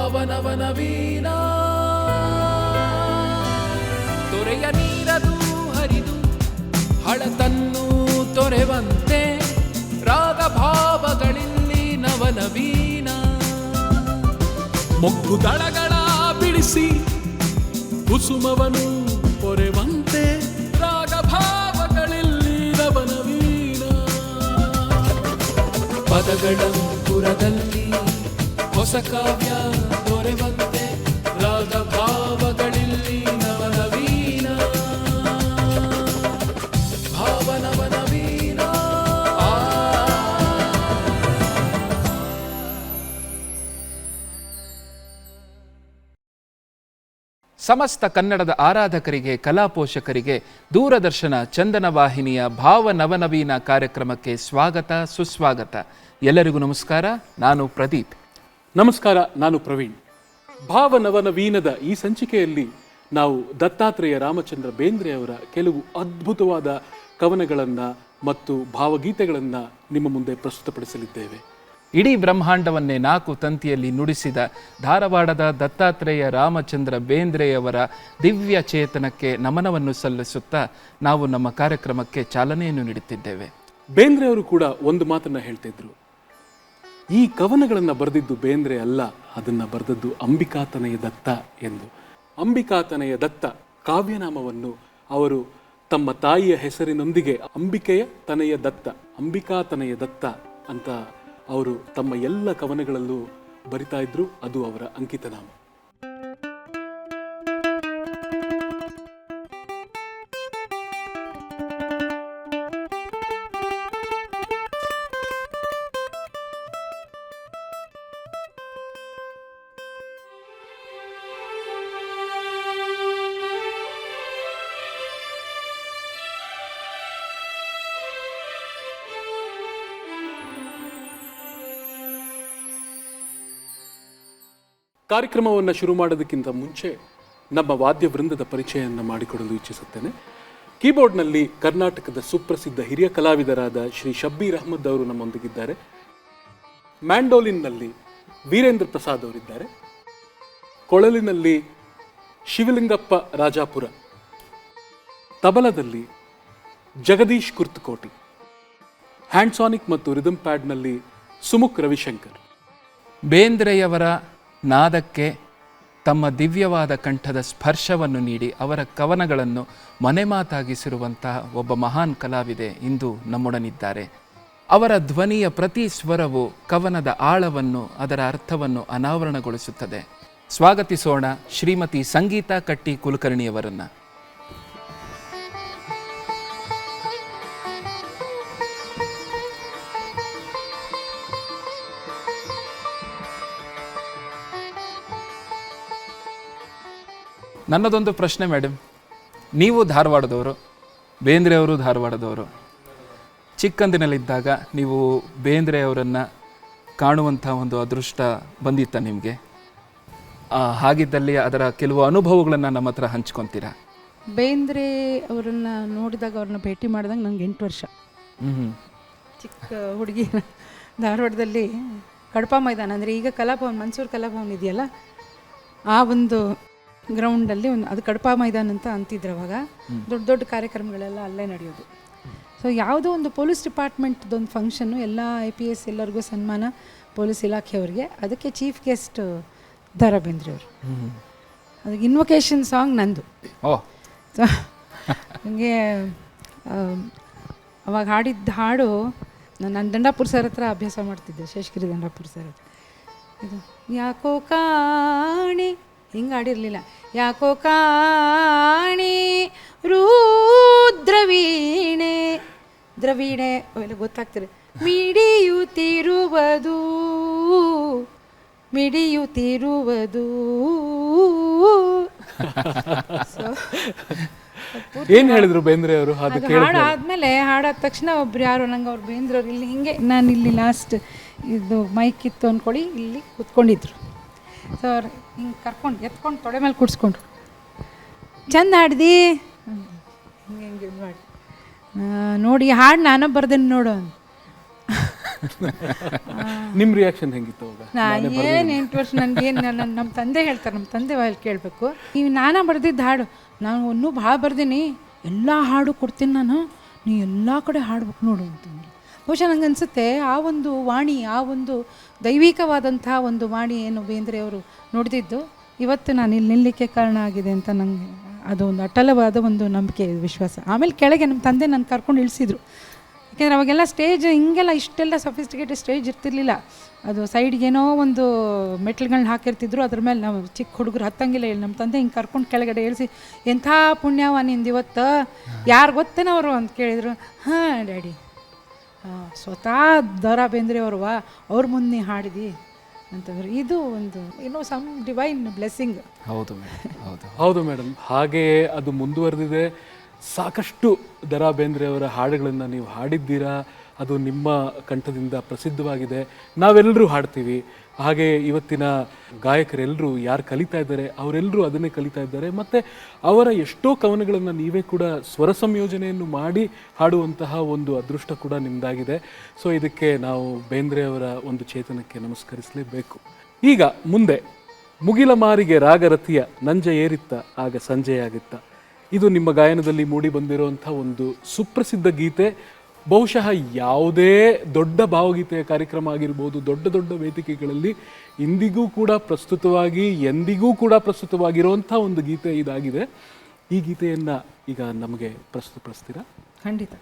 ಭಾವನವನ ವೀಣಾ ತೊರೆಯ ನೀರದು ಹರಿದು ಹಳತನ್ನು ತೊರೆವಂತೆ ರಾಗ ಭಾವಗಳಿಲ್ಲಿ ನವನವೀನ ಮೊಗ್ಗು ದಳಗಳ ಬಿಡಿಸಿ ಕುಸುಮವನು ಪೊರೆವಂತೆ ರಾಗ ಭಾವಗಳಿಲ್ಲಿ ನವನವೀನ ಪದಗಳಂಕುರದಲ್ಲಿ ಹೊಸ ಕಾವ್ಯ ದೊರೆವಂತೆ ರಾಗ ಭಾವಗಳಿಲ್ಲಿ ನವನವೀನ ಭಾವನವನವೀನ. ಸಮಸ್ತ ಕನ್ನಡದ ಆರಾಧಕರಿಗೆ, ಕಲಾಪೋಷಕರಿಗೆ ದೂರದರ್ಶನ ಚಂದನ ವಾಹಿನಿಯ ಭಾವನವನವೀನ ಕಾರ್ಯಕ್ರಮಕ್ಕೆ ಸ್ವಾಗತ, ಸುಸ್ವಾಗತ. ಎಲ್ಲರಿಗೂ ನಮಸ್ಕಾರ. ನಾನು ಪ್ರದೀಪ್. ನಮಸ್ಕಾರ, ನಾನು ಪ್ರವೀಣ್. ಭಾವನವನವೀನದ ಈ ಸಂಚಿಕೆಯಲ್ಲಿ ನಾವು ದತ್ತಾತ್ರೇಯ ರಾಮಚಂದ್ರ ಬೇಂದ್ರೆ ಅವರ ಕೆಲವು ಅದ್ಭುತವಾದ ಕವನಗಳನ್ನು ಮತ್ತು ಭಾವಗೀತೆಗಳನ್ನು ನಿಮ್ಮ ಮುಂದೆ ಪ್ರಸ್ತುತಪಡಿಸಲಿದ್ದೇವೆ. ಇಡೀ ಬ್ರಹ್ಮಾಂಡವನ್ನೇ 4 ತಂತಿಯಲ್ಲಿ ನುಡಿಸಿದ ಧಾರವಾಡದ ದತ್ತಾತ್ರೇಯ ರಾಮಚಂದ್ರ ಬೇಂದ್ರೆಯವರ ದಿವ್ಯ ಚೇತನಕ್ಕೆ ನಮನವನ್ನು ಸಲ್ಲಿಸುತ್ತಾ ನಾವು ನಮ್ಮ ಕಾರ್ಯಕ್ರಮಕ್ಕೆ ಚಾಲನೆಯನ್ನು ನೀಡುತ್ತಿದ್ದೇವೆ. ಬೇಂದ್ರೆ ಅವರು ಕೂಡ ಒಂದು ಮಾತನ್ನು ಹೇಳ್ತಿದ್ರು, ಈ ಕವನಗಳನ್ನು ಬರೆದಿದ್ದು ಬೇಂದ್ರೆ ಅಲ್ಲ, ಅದನ್ನು ಬರೆದದ್ದು ಅಂಬಿಕಾತನಯ ದತ್ತ ಎಂದು. ಅಂಬಿಕಾತನಯ ದತ್ತ ಕಾವ್ಯನಾಮವನ್ನು ಅವರು ತಮ್ಮ ತಾಯಿಯ ಹೆಸರಿನೊಂದಿಗೆ ಅಂಬಿಕೆಯ ತನಯ ದತ್ತ, ಅಂಬಿಕಾತನಯ ದತ್ತ ಅಂತ ಅವರು ತಮ್ಮ ಎಲ್ಲ ಕವನಗಳಲ್ಲೂ ಬರಿತಾ ಇದ್ರು. ಅದು ಅವರ ಅಂಕಿತನಾಮ. ಕಾರ್ಯಕ್ರಮವನ್ನು ಶುರು ಮಾಡೋದಕ್ಕಿಂತ ಮುಂಚೆ ನಮ್ಮ ವಾದ್ಯ ವೃಂದದ ಪರಿಚಯವನ್ನು ಮಾಡಿಕೊಡಲು ಇಚ್ಛಿಸುತ್ತೇನೆ. ಕೀಬೋರ್ಡ್ನಲ್ಲಿ ಕರ್ನಾಟಕದ ಸುಪ್ರಸಿದ್ಧ ಹಿರಿಯ ಕಲಾವಿದರಾದ ಶ್ರೀ ಶಬ್ಬೀರ್ ಅಹ್ಮದ್ ಅವರು ನಮ್ಮೊಂದಿಗಿದ್ದಾರೆ. ಮ್ಯಾಂಡೋಲಿನ್ನಲ್ಲಿ ವೀರೇಂದ್ರ ಪ್ರಸಾದ್ ಅವರಿದ್ದಾರೆ. ಕೊಳಲಿನಲ್ಲಿ ಶಿವಲಿಂಗಪ್ಪ ರಾಜಾಪುರ, ತಬಲದಲ್ಲಿ ಜಗದೀಶ್ ಕುರ್ತಕೋಟಿ, ಹ್ಯಾಂಡ್ಸಾನಿಕ್ ಮತ್ತು ರಿದಮ್ ಪ್ಯಾಡ್ನಲ್ಲಿ ಸುಮುಖ್ ರವಿಶಂಕರ್. ಬೇಂದ್ರೆಯವರ ನಾದಕ್ಕೆ ತಮ್ಮ ದಿವ್ಯವಾದ ಕಂಠದ ಸ್ಪರ್ಶವನ್ನು ನೀಡಿ ಅವರ ಕವನಗಳನ್ನು ಮನೆಮಾತಾಗಿಸಿರುವಂತಹ ಒಬ್ಬ ಮಹಾನ್ ಕಲಾವಿದೆ ಇಂದು ನಮ್ಮೊಡನಿದ್ದಾರೆ. ಅವರ ಧ್ವನಿಯ ಪ್ರತಿ ಸ್ವರವು ಕವನದ ಆಳವನ್ನು, ಅದರ ಅರ್ಥವನ್ನು ಅನಾವರಣಗೊಳಿಸುತ್ತದೆ. ಸ್ವಾಗತಿಸೋಣ ಶ್ರೀಮತಿ ಸಂಗೀತಾ ಕಟ್ಟಿ ಕುಲಕರ್ಣಿಯವರನ್ನು. ನನ್ನದೊಂದು ಪ್ರಶ್ನೆ ಮೇಡಮ್, ನೀವು ಧಾರವಾಡದವರು, ಬೇಂದ್ರೆ ಅವರು ಧಾರವಾಡದವರು. ಚಿಕ್ಕಂದಿನಲ್ಲಿದ್ದಾಗ ನೀವು ಬೇಂದ್ರೆ ಅವರನ್ನು ಕಾಣುವಂಥ ಒಂದು ಅದೃಷ್ಟ ಬಂದಿತ್ತ ನಿಮಗೆ? ಹಾಗಿದ್ದಲ್ಲಿ ಅದರ ಕೆಲವು ಅನುಭವಗಳನ್ನು ನಮ್ಮ ಹತ್ರ ಹಂಚ್ಕೊತೀರಾ? ಬೇಂದ್ರೆ ಅವರನ್ನು ನೋಡಿದಾಗ, ಅವ್ರನ್ನ ಭೇಟಿ ಮಾಡಿದಾಗ ನನಗೆ 8 ವರ್ಷ. ಚಿಕ್ಕ ಹುಡುಗಿ ಧಾರವಾಡದಲ್ಲಿ ಕಡಪ ಮೈದಾನ, ಅಂದರೆ ಈಗ ಕಲಾಭವನ್, ಮನ್ಸೂರ್ ಕಲಾಭವನ್ ಇದೆಯಲ್ಲ, ಆ ಒಂದು ಗ್ರೌಂಡಲ್ಲಿ ಅದು ಕಡಪ ಮೈದಾನ ಅಂತ ಅಂತಿದ್ರು ಅವಾಗ. ದೊಡ್ಡ ದೊಡ್ಡ ಕಾರ್ಯಕ್ರಮಗಳೆಲ್ಲ ಅಲ್ಲೇ ನಡೆಯೋದು. ಸೊ ಯಾವುದೋ ಒಂದು ಪೊಲೀಸ್ ಡಿಪಾರ್ಟ್ಮೆಂಟ್ದೊಂದು ಫಂಕ್ಷನ್ನು, ಎಲ್ಲ IPS ಎಲ್ಲರಿಗೂ ಸನ್ಮಾನ, ಪೊಲೀಸ್ ಇಲಾಖೆಯವ್ರಿಗೆ. ಅದಕ್ಕೆ ಚೀಫ್ ಗೆಸ್ಟ್ ದ.ರಾ. ಬೇಂದ್ರೆ ಅವರು. ಅದಕ್ಕೆ ಇನ್ವೊಕೇಶನ್ ಸಾಂಗ್ ನಂದು. ಸೊ ನನಗೆ ಅವಾಗ ಹಾಡಿದ್ದ ಹಾಡು, ನಾನು ದಂಡಾಪುರ ಸರ್ ಹತ್ರ ಅಭ್ಯಾಸ ಮಾಡ್ತಿದ್ದೆ, ಶೇಷಗಿರಿ ದಂಡಾಪುರ ಸರ್ ಹತ್ರ. ಇದು ಯಾಕೋ ಕಾಣಿ ಹಿಂಗೆ ಆಡಿರಲಿಲ್ಲ. ಯಾಕೋ ಕಾಣಿ ರುದ್ರವೀಣೆ, ದ್ರವೀಣೆ ಅವೆಲ್ಲ ಗೊತ್ತಾಗ್ತದೆ. ಮಿಡಿಯುತ್ತಿರುವುದು ಏನು ಹೇಳಿದ್ರು ಬೇಂದ್ರೆ ಅವರು? ಹಾಡಾದ್ಮೇಲೆ, ಹಾಡಾದ ತಕ್ಷಣ ಒಬ್ರು ಯಾರು ನಂಗೆ ಅವ್ರು ಬೇಂದ್ರೆ ಅವ್ರು ಇಲ್ಲಿ ಹಿಂಗೆ, ನಾನು ಇಲ್ಲಿ ಲಾಸ್ಟ್ ಇದು ಮೈಕ್ ಇತ್ತು ಅಂದ್ಕೊಳ್ಳಿ, ಇಲ್ಲಿ ಕೂತ್ಕೊಂಡಿದ್ರು. ಸೊ ಅವ್ರು ಹಿಂಗೆ ಕರ್ಕೊಂಡು ಎತ್ಕೊಂಡು ತೊಡೆ ಮೇಲೆ ಕೂಡಿಸ್ಕೊಂಡ್ರು. ಚಂದ ಹಾಡ್ದಿ ಹಿಂಗೆ ಹಿಂಗೆ ಮಾಡಿ ನೋಡಿ, ಹಾಡು ನಾನು ಬರ್ದೇನೆ ನೋಡು. ನಿಮ್ಮ ರಿಯಾಕ್ಷನ್ ಹೆಂಗಿತ್ತು ಅವಾಗ? ನಾ ಏನು 8 ವರ್ಷ ನನಗೇನು ನಮ್ಮ ತಂದೆ ಹೇಳ್ತಾರೆ, ನಮ್ಮ ತಂದೆ ವಾಯಲ್ಲಿ ಕೇಳಬೇಕು. ನೀವು ನಾನಾ ಬರೆದಿದ್ದು ಹಾಡು, ನಾನು ಇನ್ನೂ ಭಾಳ ಬರ್ದೀನಿ, ಎಲ್ಲ ಹಾಡು ಕೊಡ್ತೀನಿ ನಾನು, ನೀವು ಎಲ್ಲ ಕಡೆ ಹಾಡ್ಬೇಕು ನೋಡು ಅಂತಂದ್ರು. ಬಹುಶಃ ನಂಗೆ ಅನಿಸುತ್ತೆ ಆ ಒಂದು ವಾಣಿ, ಆ ಒಂದು ದೈವಿಕವಾದಂಥ ಒಂದು ವಾಣಿ ಏನು ಬೇಂದ್ರೆ ಅವರು ನುಡಿದಿದ್ದು ಇವತ್ತು ನಾನು ಇಲ್ಲಿ ನಿಲ್ಲಲಿಕ್ಕೆ ಕಾರಣ ಆಗಿದೆ ಅಂತ ನನಗೆ ಅದು ಒಂದು ಅಟಲವಾದ ಒಂದು ನಂಬಿಕೆ, ವಿಶ್ವಾಸ. ಆಮೇಲೆ ಕೆಳಗೆ ನಮ್ಮ ತಂದೆ ನನ್ನ ಕರ್ಕೊಂಡು ಇಳಿಸಿದ್ರು. ಯಾಕೆಂದರೆ ಅವಾಗೆಲ್ಲ ಸ್ಟೇಜ್ ಹಿಂಗೆಲ್ಲ ಇಷ್ಟೆಲ್ಲ ಸಫಿಸ್ಟಿಕೇಟೆಡ್ ಸ್ಟೇಜ್ ಇರ್ತಿರ್ಲಿಲ್ಲ. ಅದು ಸೈಡ್ಗೇನೋ ಒಂದು ಮೆಟ್ಲುಗಳನ್ನ ಹಾಕಿರ್ತಿದ್ರು, ಅದ್ರ ಮೇಲೆ ನಾವು ಚಿಕ್ಕ ಹುಡುಗರು ಹತ್ತಂಗಿಲ್ಲ. ಹೇಳಿ ನಮ್ಮ ತಂದೆ ಹಿಂಗೆ ಕರ್ಕೊಂಡು ಕೆಳಗಡೆ ಇಳಿಸಿ, ಎಂಥ ಪುಣ್ಯವ ನಿಂದು ಇವತ್ತು, ಯಾರು ಗೊತ್ತೇನವರು ಅಂತ ಕೇಳಿದರು. ಹಾಂ ಡ್ಯಾಡಿ, ಸ್ವತಃ ದ.ರಾ ಬೇಂದ್ರೆ ಅವ್ರವಾ, ಅವ್ರ ಮುಂದೆ ಹಾಡಿದಿ ಅಂತಂದ್ರೆ ಇದು ಒಂದು ಏನೋ ಸಮ್ ಡಿವೈನ್ ಬ್ಲೆಸ್ಸಿಂಗ್. ಹೌದು ಹೌದು ಹೌದು ಮೇಡಮ್, ಹಾಗೆಯೇ ಅದು ಮುಂದುವರೆದಿದೆ. ಸಾಕಷ್ಟು ದ.ರಾ ಬೇಂದ್ರೆ ಅವರ ಹಾಡುಗಳನ್ನು ನೀವು ಹಾಡಿದ್ದೀರಾ, ಅದು ನಿಮ್ಮ ಕಂಠದಿಂದ ಪ್ರಸಿದ್ಧವಾಗಿದೆ, ನಾವೆಲ್ಲರೂ ಹಾಡ್ತೀವಿ. ಹಾಗೆ ಇವತ್ತಿನ ಗಾಯಕರೆಲ್ಲರೂ ಯಾರು ಕಲಿತಾ ಇದ್ದಾರೆ ಅವರೆಲ್ಲರೂ ಅದನ್ನೇ ಕಲಿತಾ ಇದ್ದಾರೆ. ಮತ್ತು ಅವರ ಎಷ್ಟೋ ಕವನಗಳನ್ನು ನೀವೇ ಕೂಡ ಸ್ವರ ಸಂಯೋಜನೆಯನ್ನು ಮಾಡಿ ಹಾಡುವಂತಹ ಒಂದು ಅದೃಷ್ಟ ಕೂಡ ನಿಮ್ಮದಾಗಿದೆ. ಸೊ ಇದಕ್ಕೆ ನಾವು ಬೇಂದ್ರೆ ಅವರ ಒಂದು ಚೇತನಕ್ಕೆ ನಮಸ್ಕರಿಸಲೇಬೇಕು. ಈಗ ಮುಂದೆ ಮುಗಿಲ ಮಾರಿಗೆ ರಾಗರತಿಯ ನಂಜ ಏರಿತ್ತ ಆಗ ಸಂಜೆಯಾಗಿತ್ತ, ಇದು ನಿಮ್ಮ ಗಾಯನದಲ್ಲಿ ಮೂಡಿ ಬಂದಿರುವಂಥ ಒಂದು ಸುಪ್ರಸಿದ್ಧ ಗೀತೆ. ಬಹುಶಃ ಯಾವುದೇ ದೊಡ್ಡ ಭಾವಗೀತೆಯ ಕಾರ್ಯಕ್ರಮ ಆಗಿರ್ಬೋದು, ದೊಡ್ಡ ದೊಡ್ಡ ವೇದಿಕೆಗಳಲ್ಲಿ ಇಂದಿಗೂ ಕೂಡ ಪ್ರಸ್ತುತವಾಗಿ, ಎಂದಿಗೂ ಕೂಡ ಪ್ರಸ್ತುತವಾಗಿರುವಂಥ ಒಂದು ಗೀತೆ ಇದಾಗಿದೆ. ಈ ಗೀತೆಯನ್ನು ಈಗ ನಮಗೆ ಪ್ರಸ್ತುತಪಡಿಸ್ತೀರಾ? ಖಂಡಿತ.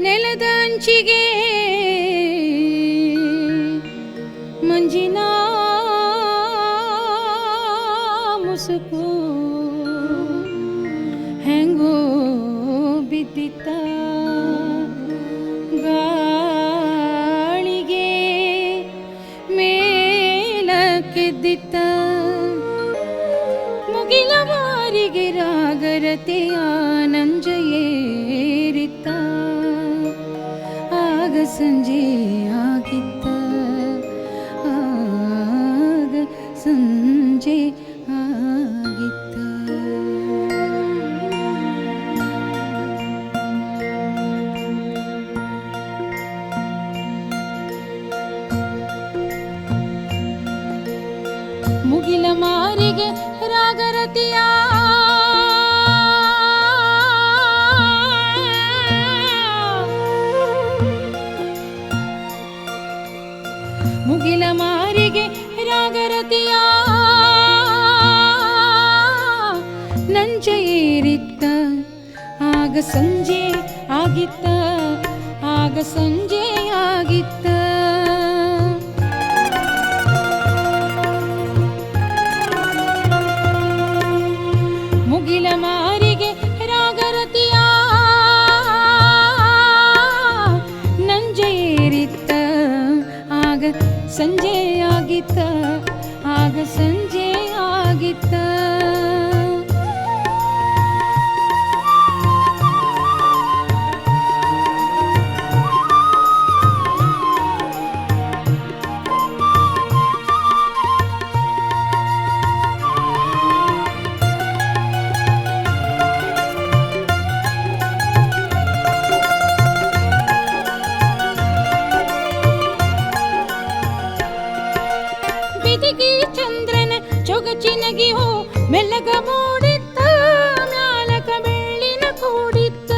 ನೆಲದ ಅಂಚಿಗೆ ಮಂಜಿನ ಮುಸುಕು ಹೆಂಗೋ ಬಿದ್ದಿತ್ತ, ಗಾಳಿಗೆ ಮೇಲಕ್ಕೆದ್ದಿತ್ತ, ಮುಗಿಲ ಮಾರಿಗೆ ರಾಗರತೆಯ ನಂಜ ಏರಿತ್ತ, ಆಗ ಸಂಜೆ ಆಗಿತ್ತ, ಆಗ ಸಂಜೆ ಆಗಿತ್ತ. ಮುಗಿಲ ಮಾರಿಗೆ ರಾಗರತಿಯ ಮುಗಿಲ ಮಾರಿಗೆ ರಾಗರತಿಯ ನಂಜ ಏರಿತ್ತ, ಆಗ ಸಂಜೆ ಆಗಿತ್ತ, ಆಗ ಸಂಜೆ ಆಗಿತ್ತ. ಮುಗಿಲ ಮಾರಿಗೆ ರಾಗರತಿಯ ನಂಜ ಏರಿತ್ತ, ಆಗ ಸಂಜೆ ಆಗಿತ್ತ, ಆಗ ಸಂಜೆ ಆಗಿತ್ತ. ಬಿದಿಗಿ ಚಂದ್ರನ ಚೊಗಚಿನಗಿ ಹೋ ಮೆಲ್ಲಗ ಮೂಡಿತ್ತ, ಮ್ಯಾಲಕ ಬೆಳ್ಳಿನ ಕೂಡಿತ್ತ,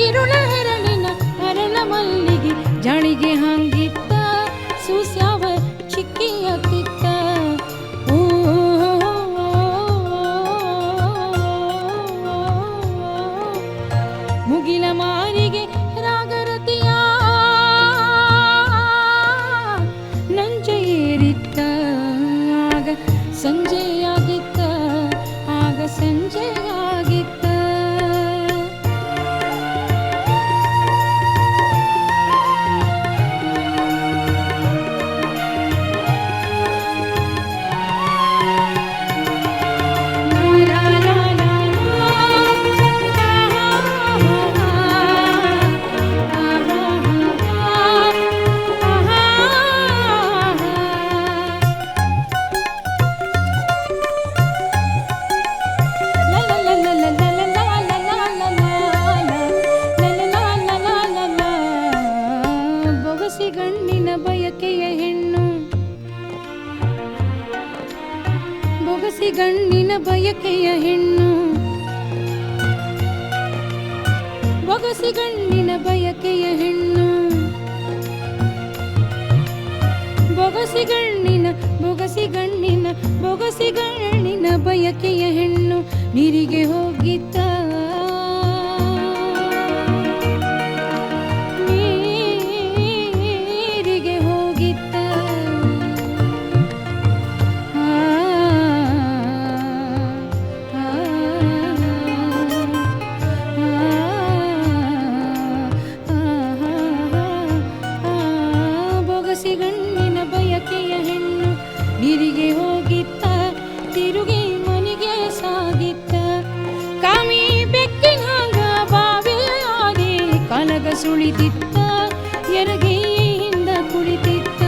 ಇರುಳ ಹೆರಳಿನ ಅರಳ ಮಲ್ಲಿಗೆ ಜಾಳಿಗೆ ಹಂಗಿತ್ತ, ಸೂಸ್ಯಾವ ಚಿಕ್ಕಿಯತ್ತಿತ್ತ. ಮುಗಿಲ ಮಾರಿಗೆ ರಾಗರತಿಯ ನಂಜ ಏರಿತ್ತ, ಆಗ ಸಂಜೆಯಾಗಿತ್ತ, ಆಗ ಸಂಜೆಯಾಗಿತ್ತ. ಲಾ ಲಾ ಲಾ ಲಾ ಬೊಗಸಿಗಣ್ಣಿನ ಬಯಕೆಯ ಹೆಣ್ಣು ಬೊಗಸಿಗಣ್ಣಿನ ಬಯಕೆಯ ಹೆಣ್ಣು ನೀರಿಗೆ ಹೋಗಿದ್ದ ಬೊಗಸಿಗಣ್ಣಿನ ಬಯಕೆಯ ಹೆಣ್ಣು ನೀರಿಗೆ ಹೋಗಿತ್ತ ತಿರುಗಿ ಮನೆಗೆ ಸಾಗಿತ್ತ ಕಾಮಿ ಬೆಕ್ಕಿನಾಗ ಬಾವಿಯಾಗಿ ಕಲಗ ಸುಳಿತಿತ್ತ ಎರಗಿಯಿಂದ ಕುಳಿತಿತ್ತ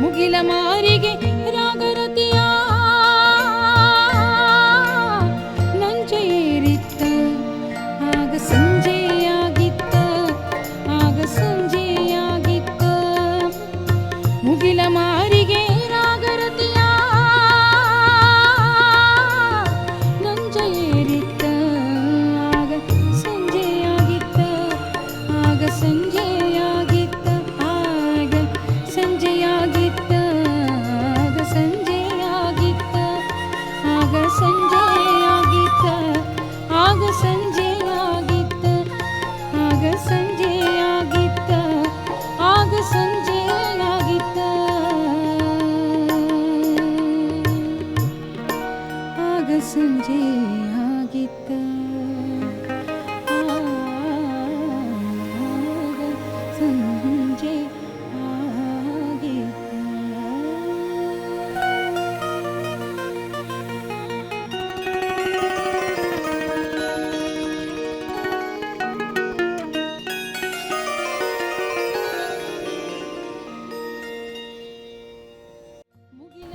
ಮುಗಿಲ ಮಾರಿಗೆ ರಾಗರತಿಯ ನಂಜೇರಿತ್ತ ಆಗ ಸಂಜೆಯಾಗಿತ್ತ ಮುಗಿಲ ಮಾರಿಗೆ ರಾಗರತಿಯ ನಂಜೇರಿತ್ತ ಆಗ ಸಂಜೆಯಾಗಿತ್ತ ಆಗ ಸಂಜೆಯಾಗಿತ್ತ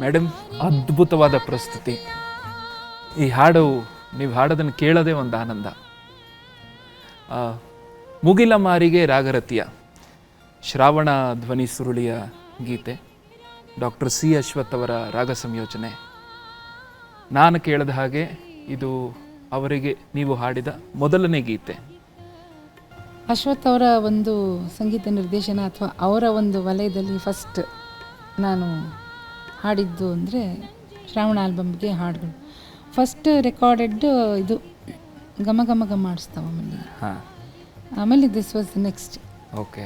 ಮೇಡಮ್, ಅದ್ಭುತವಾದ ಪ್ರಸ್ತುತಿ. ಈ ಹಾಡು ನೀವು ಹಾಡೋದನ್ನು ಕೇಳೋದೇ ಒಂದು ಆನಂದ. ಮುಗಿಲ ಮಾರಿಗೆ ರಾಗರತಿಯ ಶ್ರಾವಣ ಧ್ವನಿ ಸುರುಳಿಯ ಗೀತೆ, ಡಾಕ್ಟರ್ ಸಿ ಅಶ್ವಥ್ ಅವರ ರಾಗ ಸಂಯೋಜನೆ. ನಾನು ಕೇಳಿದ ಹಾಗೆ ಇದು ಅವರಿಗೆ ನೀವು ಹಾಡಿದ ಮೊದಲನೇ ಗೀತೆ. ಅಶ್ವಥ್ ಅವರ ಒಂದು ಸಂಗೀತ ನಿರ್ದೇಶನ ಅಥವಾ ಅವರ ಒಂದು ವಲಯದಲ್ಲಿ ಫಸ್ಟ್ ನಾನು ಹಾಡಿದ್ದು ಅಂದರೆ ಶ್ರಾವಣ ಆಲ್ಬಮ್ಗೆ ಹಾಡುಗಳು. ಫಸ್ಟ್ ರೆಕಾರ್ಡೆಡ್ ಇದು ಘಮ ಘಮ ಘಮ ಆಡಿಸ್ತಾವ ಆಮೇಲೆ ದಿಸ್ ವಾಸ್ ನೆಕ್ಸ್ಟ್. ಓಕೆ.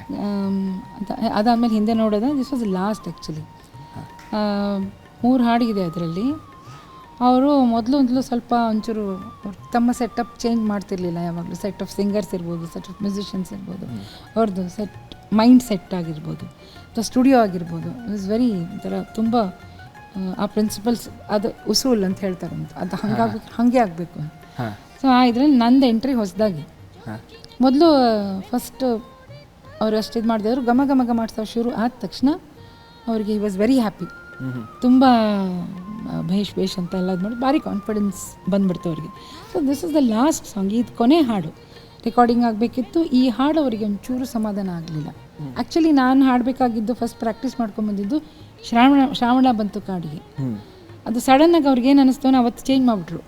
ಅದಾದಮೇಲೆ ಹಿಂದೆ ನೋಡೋದು ದಿಸ್ ವಾಸ್ ಲಾಸ್ಟ್ ಆ್ಯಕ್ಚುಲಿ. 3 ಹಾಡಿಗಿದೆ ಅದರಲ್ಲಿ. ಅವರು ಮೊದಲು ಸ್ವಲ್ಪ ಒಂಚೂರು ತಮ್ಮ ಸೆಟಪ್ ಚೇಂಜ್ ಮಾಡ್ತಿರ್ಲಿಲ್ಲ ಯಾವಾಗಲೂ. ಸೆಟ್ ಆಫ್ ಸಿಂಗರ್ಸ್ ಇರ್ಬೋದು, ಸೆಟ್ ಆಫ್ ಮ್ಯೂಸಿಷಿಯನ್ಸ್ ಇರ್ಬೋದು, ಅವ್ರದ್ದು ಮೈಂಡ್ ಸೆಟ್ ಆಗಿರ್ಬೋದು ಅಥವಾ ಸ್ಟುಡಿಯೋ ಆಗಿರ್ಬೋದು. ಇಟ್ ವಾಸ್ ವೆರಿ ಒಂಥರ ತುಂಬ ಆ ಪ್ರಿನ್ಸಿಪಲ್ಸ್ ಅದು ಉಸೂಲ್ ಅಂತ ಹೇಳ್ತಾರಂತ, ಅದು ಹಾಗೆ ಆಗಬೇಕು. ಸೊ ಇದರಲ್ಲಿ ನಂದು ಎಂಟ್ರಿ ಹೊಸದಾಗಿ. ಮೊದಲು ಫಸ್ಟ್ ಅವ್ರು ಅಷ್ಟು ಇದು ಮಾಡಿದವರು ಘಮ ಘಮ ಘಮ ಮಾಡ್ತಾವೆ ಶುರು ಆದ ತಕ್ಷಣ ಅವ್ರಿಗೆ ಈ ವಾಸ್ ವೆರಿ ಹ್ಯಾಪಿ. ತುಂಬ ಭೇಷ್ ಅಂತ ಎಲ್ಲ ಮಾಡಿ ಭಾರಿ ಕಾನ್ಫಿಡೆನ್ಸ್ ಬಂದ್ಬಿಡ್ತು ಅವ್ರಿಗೆ. So this is the last song, ಇದು ಕೊನೆ ಹಾಡು ರೆಕಾರ್ಡಿಂಗ್ ಆಗಬೇಕಿತ್ತು. ಈ ಹಾಡು ಅವರಿಗೆ ಒಂಚೂರು ಸಮಾಧಾನ ಆಗಲಿಲ್ಲ. ಆ್ಯಕ್ಚುಲಿ ನಾನು ಹಾಡಬೇಕಾಗಿದ್ದು ಫಸ್ಟ್ ಪ್ರಾಕ್ಟೀಸ್ ಮಾಡ್ಕೊಂಬಂದಿದ್ದು ಶ್ರಾವಣ ಬಂತು ಕಾಡಿಗೆ. ಅದು ಸಡನ್ನಾಗಿ ಅವ್ರಿಗೆ ಏನು ಅನ್ನಿಸ್ತು ಅವತ್ತು ಚೇಂಜ್ ಮಾಡಿಬಿಟ್ರು.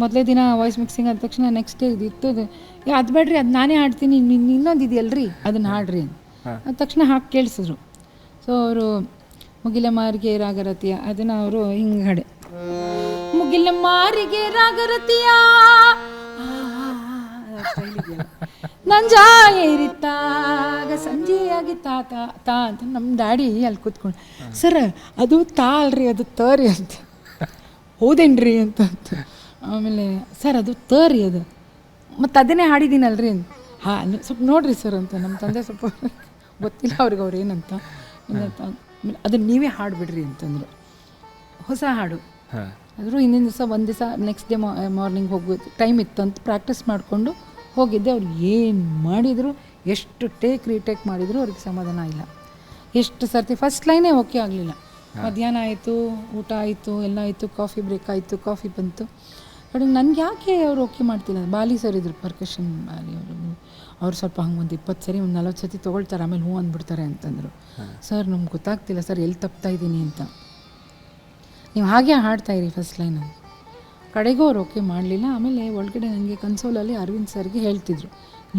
ಮೊದಲೇ ದಿನ ವಾಯ್ಸ್ ಮಿಕ್ಸಿಂಗ್ ಆದ ತಕ್ಷಣ ನೆಕ್ಸ್ಟ್ ಡೇ ಇದಿತ್ತು, ಅದು ಬೇಡ್ರಿ ಅದು ನಾನೇ ಹಾಡ್ತೀನಿ, ಇನ್ನೊಂದು ಇದೆಯಲ್ರಿ ಅದನ್ನು ಹಾಡ್ರಿ ಅದ ತಕ್ಷಣ ಹಾಕಿ ಕೇಳಿಸಿದ್ರು. ಸೊ ಅವರು ಮುಗಿಲ ಮಾರಿಗೆ ರಾಗರತಿಯ ಅದನ್ನು ಅವರು ಹಿಂಗೆ ಹಾಡೆ, ಮುಗಿಲ ಮಾರಿಗೆ ರಾಗರತಿಯ ನಂಜ ಏರಿತ್ತಾಗ ಸಂಜೆಯಾಗಿ ತಾ ಅಂತ ನಮ್ಮ ಡ್ಯಾಡಿ ಅಲ್ಲಿ ಕೂತ್ಕೊಂಡು, ಸರ್ ಅದು ತಾ ಅಲ್ರಿ ಅದು ತರಿ ಅಂತ. ಹೌದೇನ್ರಿ ಅಂತ. ಆಮೇಲೆ ಸರ್ ಅದು ತರಿ ಅದು ಮತ್ತು ಅದನ್ನೇ ಹಾಡಿದ್ದೀನಲ್ರಿ ಅಂತ. ಸ್ವಲ್ಪ ನೋಡ್ರಿ ಸರ್ ಅಂತ. ನಮ್ಮ ತಂದೆ ಸ್ವಲ್ಪ ಗೊತ್ತಿಲ್ಲ ಅವ್ರಿಗೆ ಅವ್ರು ಏನಂತ. ಅದನ್ನು ನೀವೇ ಹಾಡುಬಿಡ್ರಿ ಅಂತಂದರು. ಹೊಸ ಹಾಡು ಆದರೂ ಹಿಂದಿನ ದಿವಸ ಒಂದು ದಿವಸ ನೆಕ್ಸ್ಟ್ ಡೇ ಮಾರ್ನಿಂಗ್ ಹೋಗೋದು ಟೈಮ್ ಇತ್ತು ಅಂತ ಪ್ರಾಕ್ಟೀಸ್ ಮಾಡಿಕೊಂಡು ಹೋಗಿದ್ದೆ. ಅವ್ರು ಏನು ಮಾಡಿದರು, ಎಷ್ಟು ರೀಟೇಕ್ ಮಾಡಿದ್ರು ಅವ್ರಿಗೆ ಸಮಾಧಾನ ಇಲ್ಲ. ಎಷ್ಟು ಸರ್ತಿ ಫಸ್ಟ್ ಲೈನೇ ಓಕೆ ಆಗಲಿಲ್ಲ. ಮಧ್ಯಾಹ್ನ ಆಯಿತು, ಊಟ ಆಯಿತು, ಎಲ್ಲ ಆಯಿತು, ಕಾಫಿ ಬ್ರೇಕ್ ಆಯಿತು, ಕಾಫಿ ಬಂತು. ಕಡೆಗೆ ನನಗೆ ಯಾಕೆ ಅವ್ರು ಓಕೆ ಮಾಡ್ತಿಲ್ಲ. ಬಾಲಿ ಸರ್ ಇದ್ರು, ಪರ್ಕಷನ್ ಬಾಲಿ ಅವರು. ಅವ್ರು ಸ್ವಲ್ಪ ಹಂಗೆ ಒಂದು 20 ಸರಿ ಒಂದು 40 ಸತಿ ತೊಗೊಳ್ತಾರೆ, ಆಮೇಲೆ ಹ್ಞೂ ಅಂದ್ಬಿಡ್ತಾರೆ ಅಂತಂದರು. ಸರ್ ನಮ್ಗೆ ಗೊತ್ತಾಗ್ತಿಲ್ಲ ಸರ್ ಎಲ್ಲಿ ತಪ್ತಾ ಇದ್ದೀನಿ ಅಂತ. ನೀವು ಹಾಗೆ ಹಾಡ್ತಾಯಿರಿ ಫಸ್ಟ್ ಲೈನ್ ಅಂತ. ಕಡೆಗೂ ಅವ್ರು ಓಕೆ ಮಾಡಲಿಲ್ಲ. ಆಮೇಲೆ ಒಳಗಡೆ ನನಗೆ ಕನ್ಸೋಲಲ್ಲಿ ಅರವಿಂದ್ ಸರ್ಗೆ ಹೇಳ್ತಿದ್ರು,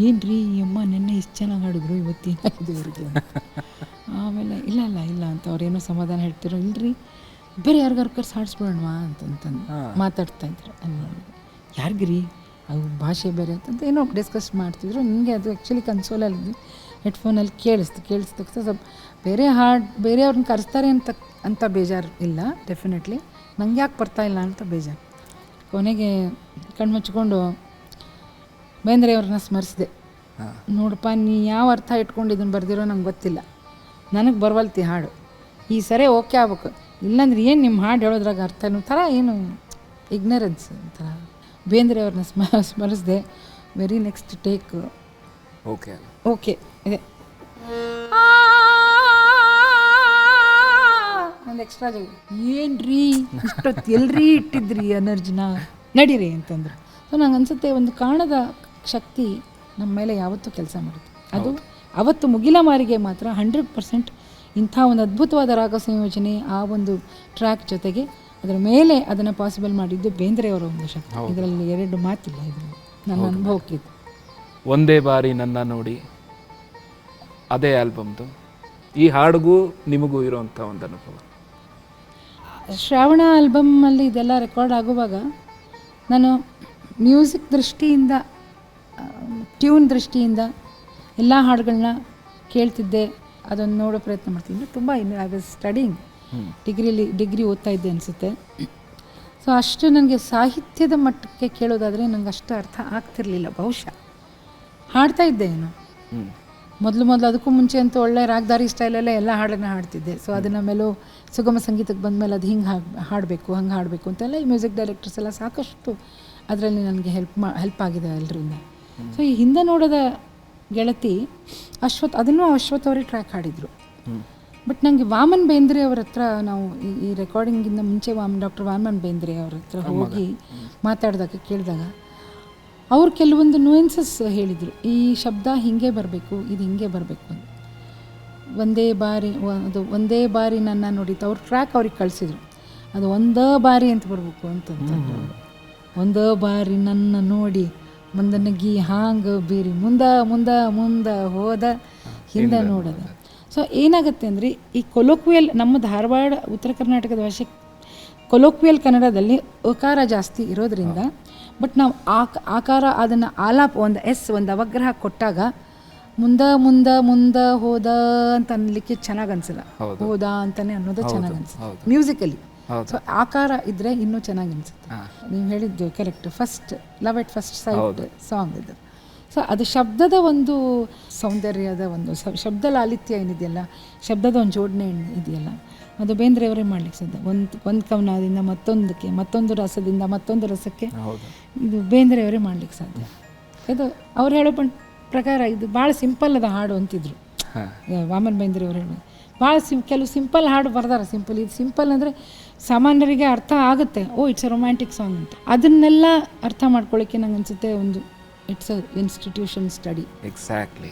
ಏನು ರೀ ಅಮ್ಮ ನಿನ್ನೆ ಇಷ್ಟು ಚೆನ್ನಾಗಿ ಹಾಡಿದ್ರು ಇವತ್ತೇನಾಗಿದೆ ಇವ್ರಿಗೆ. ಆಮೇಲೆ ಇಲ್ಲ ಅಂತ ಅವ್ರೇನೋ ಸಮಾಧಾನ ಹೇಳ್ತಿರೋ, ಇಲ್ರಿ ಬೇರೆ ಯಾರಿಗಾರು ಕರ್ಸಿ ಹಾಡಿಸ್ಬಿಡೋಣವಾ ಅಂತಂತಂದು ಮಾತಾಡ್ತಾಯಿದ್ರು. ಅಲ್ಲಿ ಯಾರಿಗ್ರಿ ಅದು ಭಾಷೆ ಬೇರೆ ಅಂತಂತ ಏನೋ ಡಿಸ್ಕಸ್ ಮಾಡ್ತಿದ್ರು. ನನಗೆ ಅದು ಆ್ಯಕ್ಚುಲಿ ಕನ್ಸೋಲಲ್ಲಿ ಹೆಡ್ಫೋನಲ್ಲಿ ಕೇಳಿಸ್ತು ಸ್ವಲ್ಪ ಬೇರೆಯವ್ರನ್ನ ಕರೆಸ್ತಾರೆ ಅಂತ ಬೇಜಾರು ಇಲ್ಲ, ಡೆಫಿನೆಟ್ಲಿ ನಂಗೆ ಯಾಕೆ ಬರ್ತಾಯಿಲ್ಲ ಅಂತ ಬೇಜಾರು. ಕೊನೆಗೆ ಕಣ್ಣು ಮುಚ್ಕೊಂಡು ಬೇಂದ್ರೆಯವ್ರನ್ನ ಸ್ಮರಿಸಿದೆ. ನೋಡಪ್ಪ, ನೀ ಯಾವ ಅರ್ಥ ಇಟ್ಕೊಂಡು ಇದನ್ನು ಬರ್ದಿರೋ ನಂಗೆ ಗೊತ್ತಿಲ್ಲ, ನನಗೆ ಬರವಲ್ತಿ ಹಾಡು, ಈ ಸರಿ ಓಕೆ ಆಗ್ಬೇಕು, ಇಲ್ಲಾಂದ್ರೆ ಏನು ನಿಮ್ಮ ಹಾಡು ಹೇಳೋದ್ರಾಗ ಅರ್ಥ ಅನ್ನೋ ಥರ ಏನು ಇಗ್ನರೆನ್ಸ್ ಒಂಥರ ಬೇಂದ್ರೆಯವ್ರನ್ನ ಸ್ಮರಿಸಿದೆ. ವೆರಿ ನೆಕ್ಸ್ಟ್ ಟೇಕ್ ಓಕೆ ಇದೆ ಒಂದು ಎಕ್ಸ್ಟ್ರಾ ಏನ್ರೀ ಇಷ್ಟೊತ್ತು ಎಲ್ರಿ ಇಟ್ಟಿದ್ರಿ ಎನರ್ಜಿನ ನಡೀರಿ ಅಂತಂದ್ರು. ಸೊ ನಂಗೆ ಅನ್ಸುತ್ತೆ ಒಂದು ಕಾಣದ ಶಕ್ತಿ ನಮ್ಮ ಮೇಲೆ ಯಾವತ್ತೂ ಕೆಲಸ ಮಾಡುತ್ತೆ. ಅದು ಅವತ್ತು ಮುಗಿಲ ಮಾರಿಗೆ ಮಾತ್ರ 100% ಇಂಥ ಒಂದು ಅದ್ಭುತವಾದ ರಾಗ ಸಂಯೋಜನೆ, ಆ ಒಂದು ಟ್ರ್ಯಾಕ್ ಜೊತೆಗೆ ಅದರ ಮೇಲೆ ಅದನ್ನು ಪಾಸಿಬಲ್ ಮಾಡಿದ್ದು ಬೇಂದ್ರೆಯವರ ಒಂದು ಶಕ್ತಿ. ಇದರಲ್ಲಿ ಎರಡು ಮಾತಿಲ್ಲ. ಇದು ನನ್ನ ಅನುಭವಕ್ಕಿದ್ದು. ಒಂದೇ ಬಾರಿ ನನ್ನ ನೋಡಿ ಅದೇ ಆಲ್ಬಮ್ದು ಈ ಹಾಡಿಗೂ ನಿಮಗೂ ಇರೋವಂಥ ಒಂದು ಅನುಭವ. ಶ್ರಾವಣ ಆಲ್ಬಮ್ಮಲ್ಲಿ ಇದೆಲ್ಲ ರೆಕಾರ್ಡ್ ಆಗುವಾಗ ನಾನು ಮ್ಯೂಸಿಕ್ ದೃಷ್ಟಿಯಿಂದ, ಟ್ಯೂನ್ ದೃಷ್ಟಿಯಿಂದ ಎಲ್ಲ ಹಾಡುಗಳನ್ನ ಕೇಳ್ತಿದ್ದೆ, ಅದನ್ನು ನೋಡೋ ಪ್ರಯತ್ನ ಮಾಡ್ತಿದ್ದೆ. ತುಂಬ ಐ ವಾಸ್ ಸ್ಟಡಿಂಗ್, ಡಿಗ್ರಿ ಓದ್ತಾ ಇದ್ದೆ ಅನಿಸುತ್ತೆ. ಸೊ ಅಷ್ಟು ನನಗೆ ಸಾಹಿತ್ಯದ ಮಟ್ಟಕ್ಕೆ ಕೇಳೋದಾದರೆ ನನಗೆ ಅಷ್ಟು ಅರ್ಥ ಆಗ್ತಿರ್ಲಿಲ್ಲ. ಬಹುಶಃ ಹಾಡ್ತಾ ಇದ್ದೆ ಏನು ಮೊದಲು ಅದಕ್ಕೂ ಮುಂಚೆ ಅಂತೂ ಒಳ್ಳೆ ರಾಗದಾರಿ ಸ್ಟೈಲಲ್ಲೇ ಎಲ್ಲ ಹಾಡನ್ನು ಹಾಡ್ತಿದ್ದೆ. ಸೊ ಅದನ್ನು ಮೇಲೂ ಸುಗಮ ಸಂಗೀತಕ್ಕೆ ಬಂದಮೇಲೆ ಅದು ಹಿಂಗೆ ಹಾಡಬೇಕು ಹಂಗೆ ಹಾಡಬೇಕು ಅಂತೆಲ್ಲ ಈ ಮ್ಯೂಸಿಕ್ ಡೈರೆಕ್ಟರ್ಸ್ ಎಲ್ಲ ಸಾಕಷ್ಟು ಅದರಲ್ಲಿ ನನಗೆ ಹೆಲ್ಪ್ ಆಗಿದೆ ಎಲ್ಲರಿಂದ. ಸೊ ಈ ಹಿಂದೆ ನೋಡೋದ ಗೆಳತಿ ಅದನ್ನೂ ಅಶ್ವಥ್ ಅವರೇ ಟ್ರ್ಯಾಕ್ ಹಾಡಿದರು. ಬಟ್ ನನಗೆ ವಾಮನ್ ಬೇಂದ್ರೆ ಅವ್ರ ಹತ್ರ ನಾವು ಈ ರೆಕಾರ್ಡಿಂಗಿಂದ ಮುಂಚೆ ಡಾಕ್ಟರ್ ವಾಮನ್ ಬೇಂದ್ರೆ ಅವ್ರ ಹತ್ರ ಹೋಗಿ ಮಾತಾಡಿದಾಗ ಕೇಳಿದಾಗ ಅವ್ರು ಕೆಲವೊಂದು ನುಯೆನ್ಸಸ್ ಹೇಳಿದರು. ಈ ಶಬ್ದ ಹೀಗೆ ಬರಬೇಕು, ಇದು ಹಿಂಗೆ ಬರಬೇಕು ಅಂತ. ಒಂದೇ ಬಾರಿ ನನ್ನ ನೋಡಿತ್ತು ಅವ್ರ ಟ್ರ್ಯಾಕ್ ಅವ್ರಿಗೆ ಕಳಿಸಿದ್ರು. ಅದು ಒಂದೇ ಬಾರಿ ಅಂತ ಬರಬೇಕು ಅಂತಂತಂದ್ರು. ಒಂದೇ ಬಾರಿ ನನ್ನ ನೋಡಿ ಮುಂದನಗಿ ಹಾಂಗೆ ಬೀರಿ ಮುಂದೆ ಹೋದ ಹಿಂದೆ ನೋಡೋದ. ಸೊ ಏನಾಗುತ್ತೆ ಅಂದರೆ ಈ ಕೊಲೋಕ್ವಿಯಲ್ ನಮ್ಮ ಧಾರವಾಡ ಉತ್ತರ ಕರ್ನಾಟಕದ ಭಾಷೆ ಕೊಲೋಕ್ವಿಯಲ್ ಕನ್ನಡದಲ್ಲಿ ಅಕಾರ ಜಾಸ್ತಿ ಇರೋದ್ರಿಂದ, ಬಟ್ ನಾವು ಆಕಾರ ಅದನ್ನು ಆಲಾಪ ಒಂದು ಅವಗ್ರಹ ಕೊಟ್ಟಾಗ ಮುಂದೆ ಹೋದ ಅಂತ ಅನ್ನಲಿಕ್ಕೆ ಚೆನ್ನಾಗಿ ಅನ್ಸಲ್ಲ, ಹೋದ ಅಂತಾನೆ ಅನ್ನೋದು ಚೆನ್ನಾಗಿ ಅನ್ಸುತ್ತೆ ಮ್ಯೂಸಿಕಲಿ. ಸೊ ಆಕಾರ ಇದ್ರೆ ಇನ್ನೂ ಚೆನ್ನಾಗಿ ಅನ್ಸುತ್ತೆ. ನೀವು ಹೇಳಿದ್ದು correct. Love at first sight song ಇದು. ಸೊ ಅದು ಶಬ್ದದ ಒಂದು ಸೌಂದರ್ಯದ ಒಂದು ಶಬ್ದ ಲಾಲಿತ್ಯ ಏನಿದೆಯಲ್ಲ, ಶಬ್ದದ ಒಂದು ಜೋಡಣೆ ಇದೆಯಲ್ಲ, ಅದು ಬೇಂದ್ರೆಯವರೇ ಮಾಡ್ಲಿಕ್ಕೆ ಸಾಧ್ಯ. ಒಂದು ಕವನದಿಂದ ಮತ್ತೊಂದು ರಸದಿಂದ ಮತ್ತೊಂದು ರಸಕ್ಕೆ ಇದು ಬೇಂದ್ರೆಯವರೇ ಮಾಡ್ಲಿಕ್ಕೆ ಸಾಧ್ಯ. ಇದು ಅವ್ರು ಹೇಳೋ ಪ್ರಕಾರ ಇದು ಭಾಳ ಸಿಂಪಲ್ ಅದ ಹಾಡು ಅಂತಿದ್ರು ವಾಮನ್ ಬೇಂದ್ರೆಯವರು ಹೇಳೋದು. ಭಾಳ ಕೆಲವು ಸಿಂಪಲ್ ಹಾಡು ಬರ್ದಾರ. ಇದು ಸಿಂಪಲ್ ಅಂದರೆ ಸಾಮಾನ್ಯರಿಗೆ ಅರ್ಥ ಆಗುತ್ತೆ, ಇಟ್ಸ್ ಅ ರೊಮ್ಯಾಂಟಿಕ್ ಸಾಂಗ್ ಅಂತ. ಅದನ್ನೆಲ್ಲ ಅರ್ಥ ಮಾಡ್ಕೊಳ್ಳೋಕ್ಕೆ ನಂಗೆ ಅನಿಸುತ್ತೆ it's a institution study. Exactly.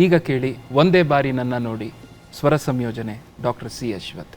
ಈಗ ಕೇಳಿ ಒಂದೇ ಬಾರಿ ನನ್ನ ನೋಡಿ, ಸ್ವರ ಸಂಯೋಜನೆ ಡಾಕ್ಟರ್ ಸಿ ಅಶ್ವಥ್.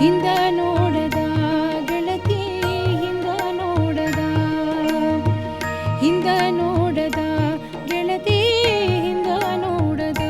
ಹಿಂದ ನೋಡದ ಗೆಳತಿ ಹಿಂದ ನೋಡದ ಹಿಂದ ನೋಡದ ಗೆಳತಿ ಹಿಂದ ನೋಡದ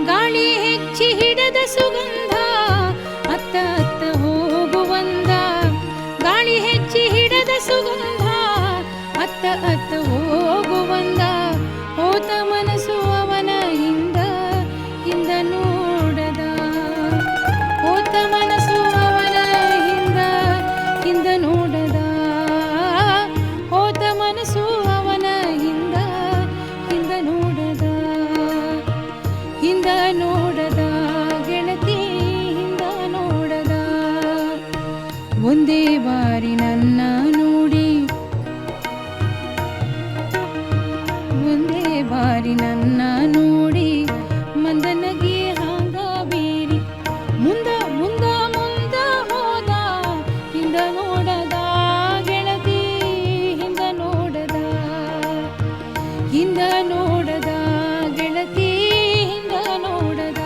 ಗಾಳಿ ಹೆಚ್ಚಿ ಹಿಡದ ಸುಗಂಧ ಅತ್ತ ಅತ್ತ ಹೋಗುವಂದ ಗಾಳಿ ಹೆಚ್ಚಿ ಹಿಡದ ಸುಗಂಧ ಅತ್ತ ಅತ್ತ ಹೋಗುವಂದ ಹೋತ ಮನಸ್ಸು ಅವನ ಹಿಂದ ಹಿಂದ ನೋಡದ ಹೋತ ಮನಸ್ಸು ಅವನ ಹಿಂದ ಹಿಂದ ನೋಡದ ಹೋತ ಮನಸ್ಸು ಅವನ ಹಿಂದ ಹಿಂದ ನೋಡದ ಹಿಂದ ನೋಡದ ಗೆಳತಿ ಹಿಂದ ನೋಡದ ಒಂದೇ ಬಾರಿ ನನ್ನ ನೋಡಿ ಒಂದೇ ಬಾರಿ ನನ್ನ ನೋಡಿ ಮಂದನಗಿ ಹಾಂಗ ಬೀರಿ ಮುಂದ ಮುಂದ ಮುಂದ ಹೋದ ಹಿಂದ ನೋಡದ ಗೆಳತಿ ಹಿಂದ ನೋಡದ ಹಿಂದ ನೋಡದ ಗೆಳತಿ ಹಿಂದ ನೋಡದ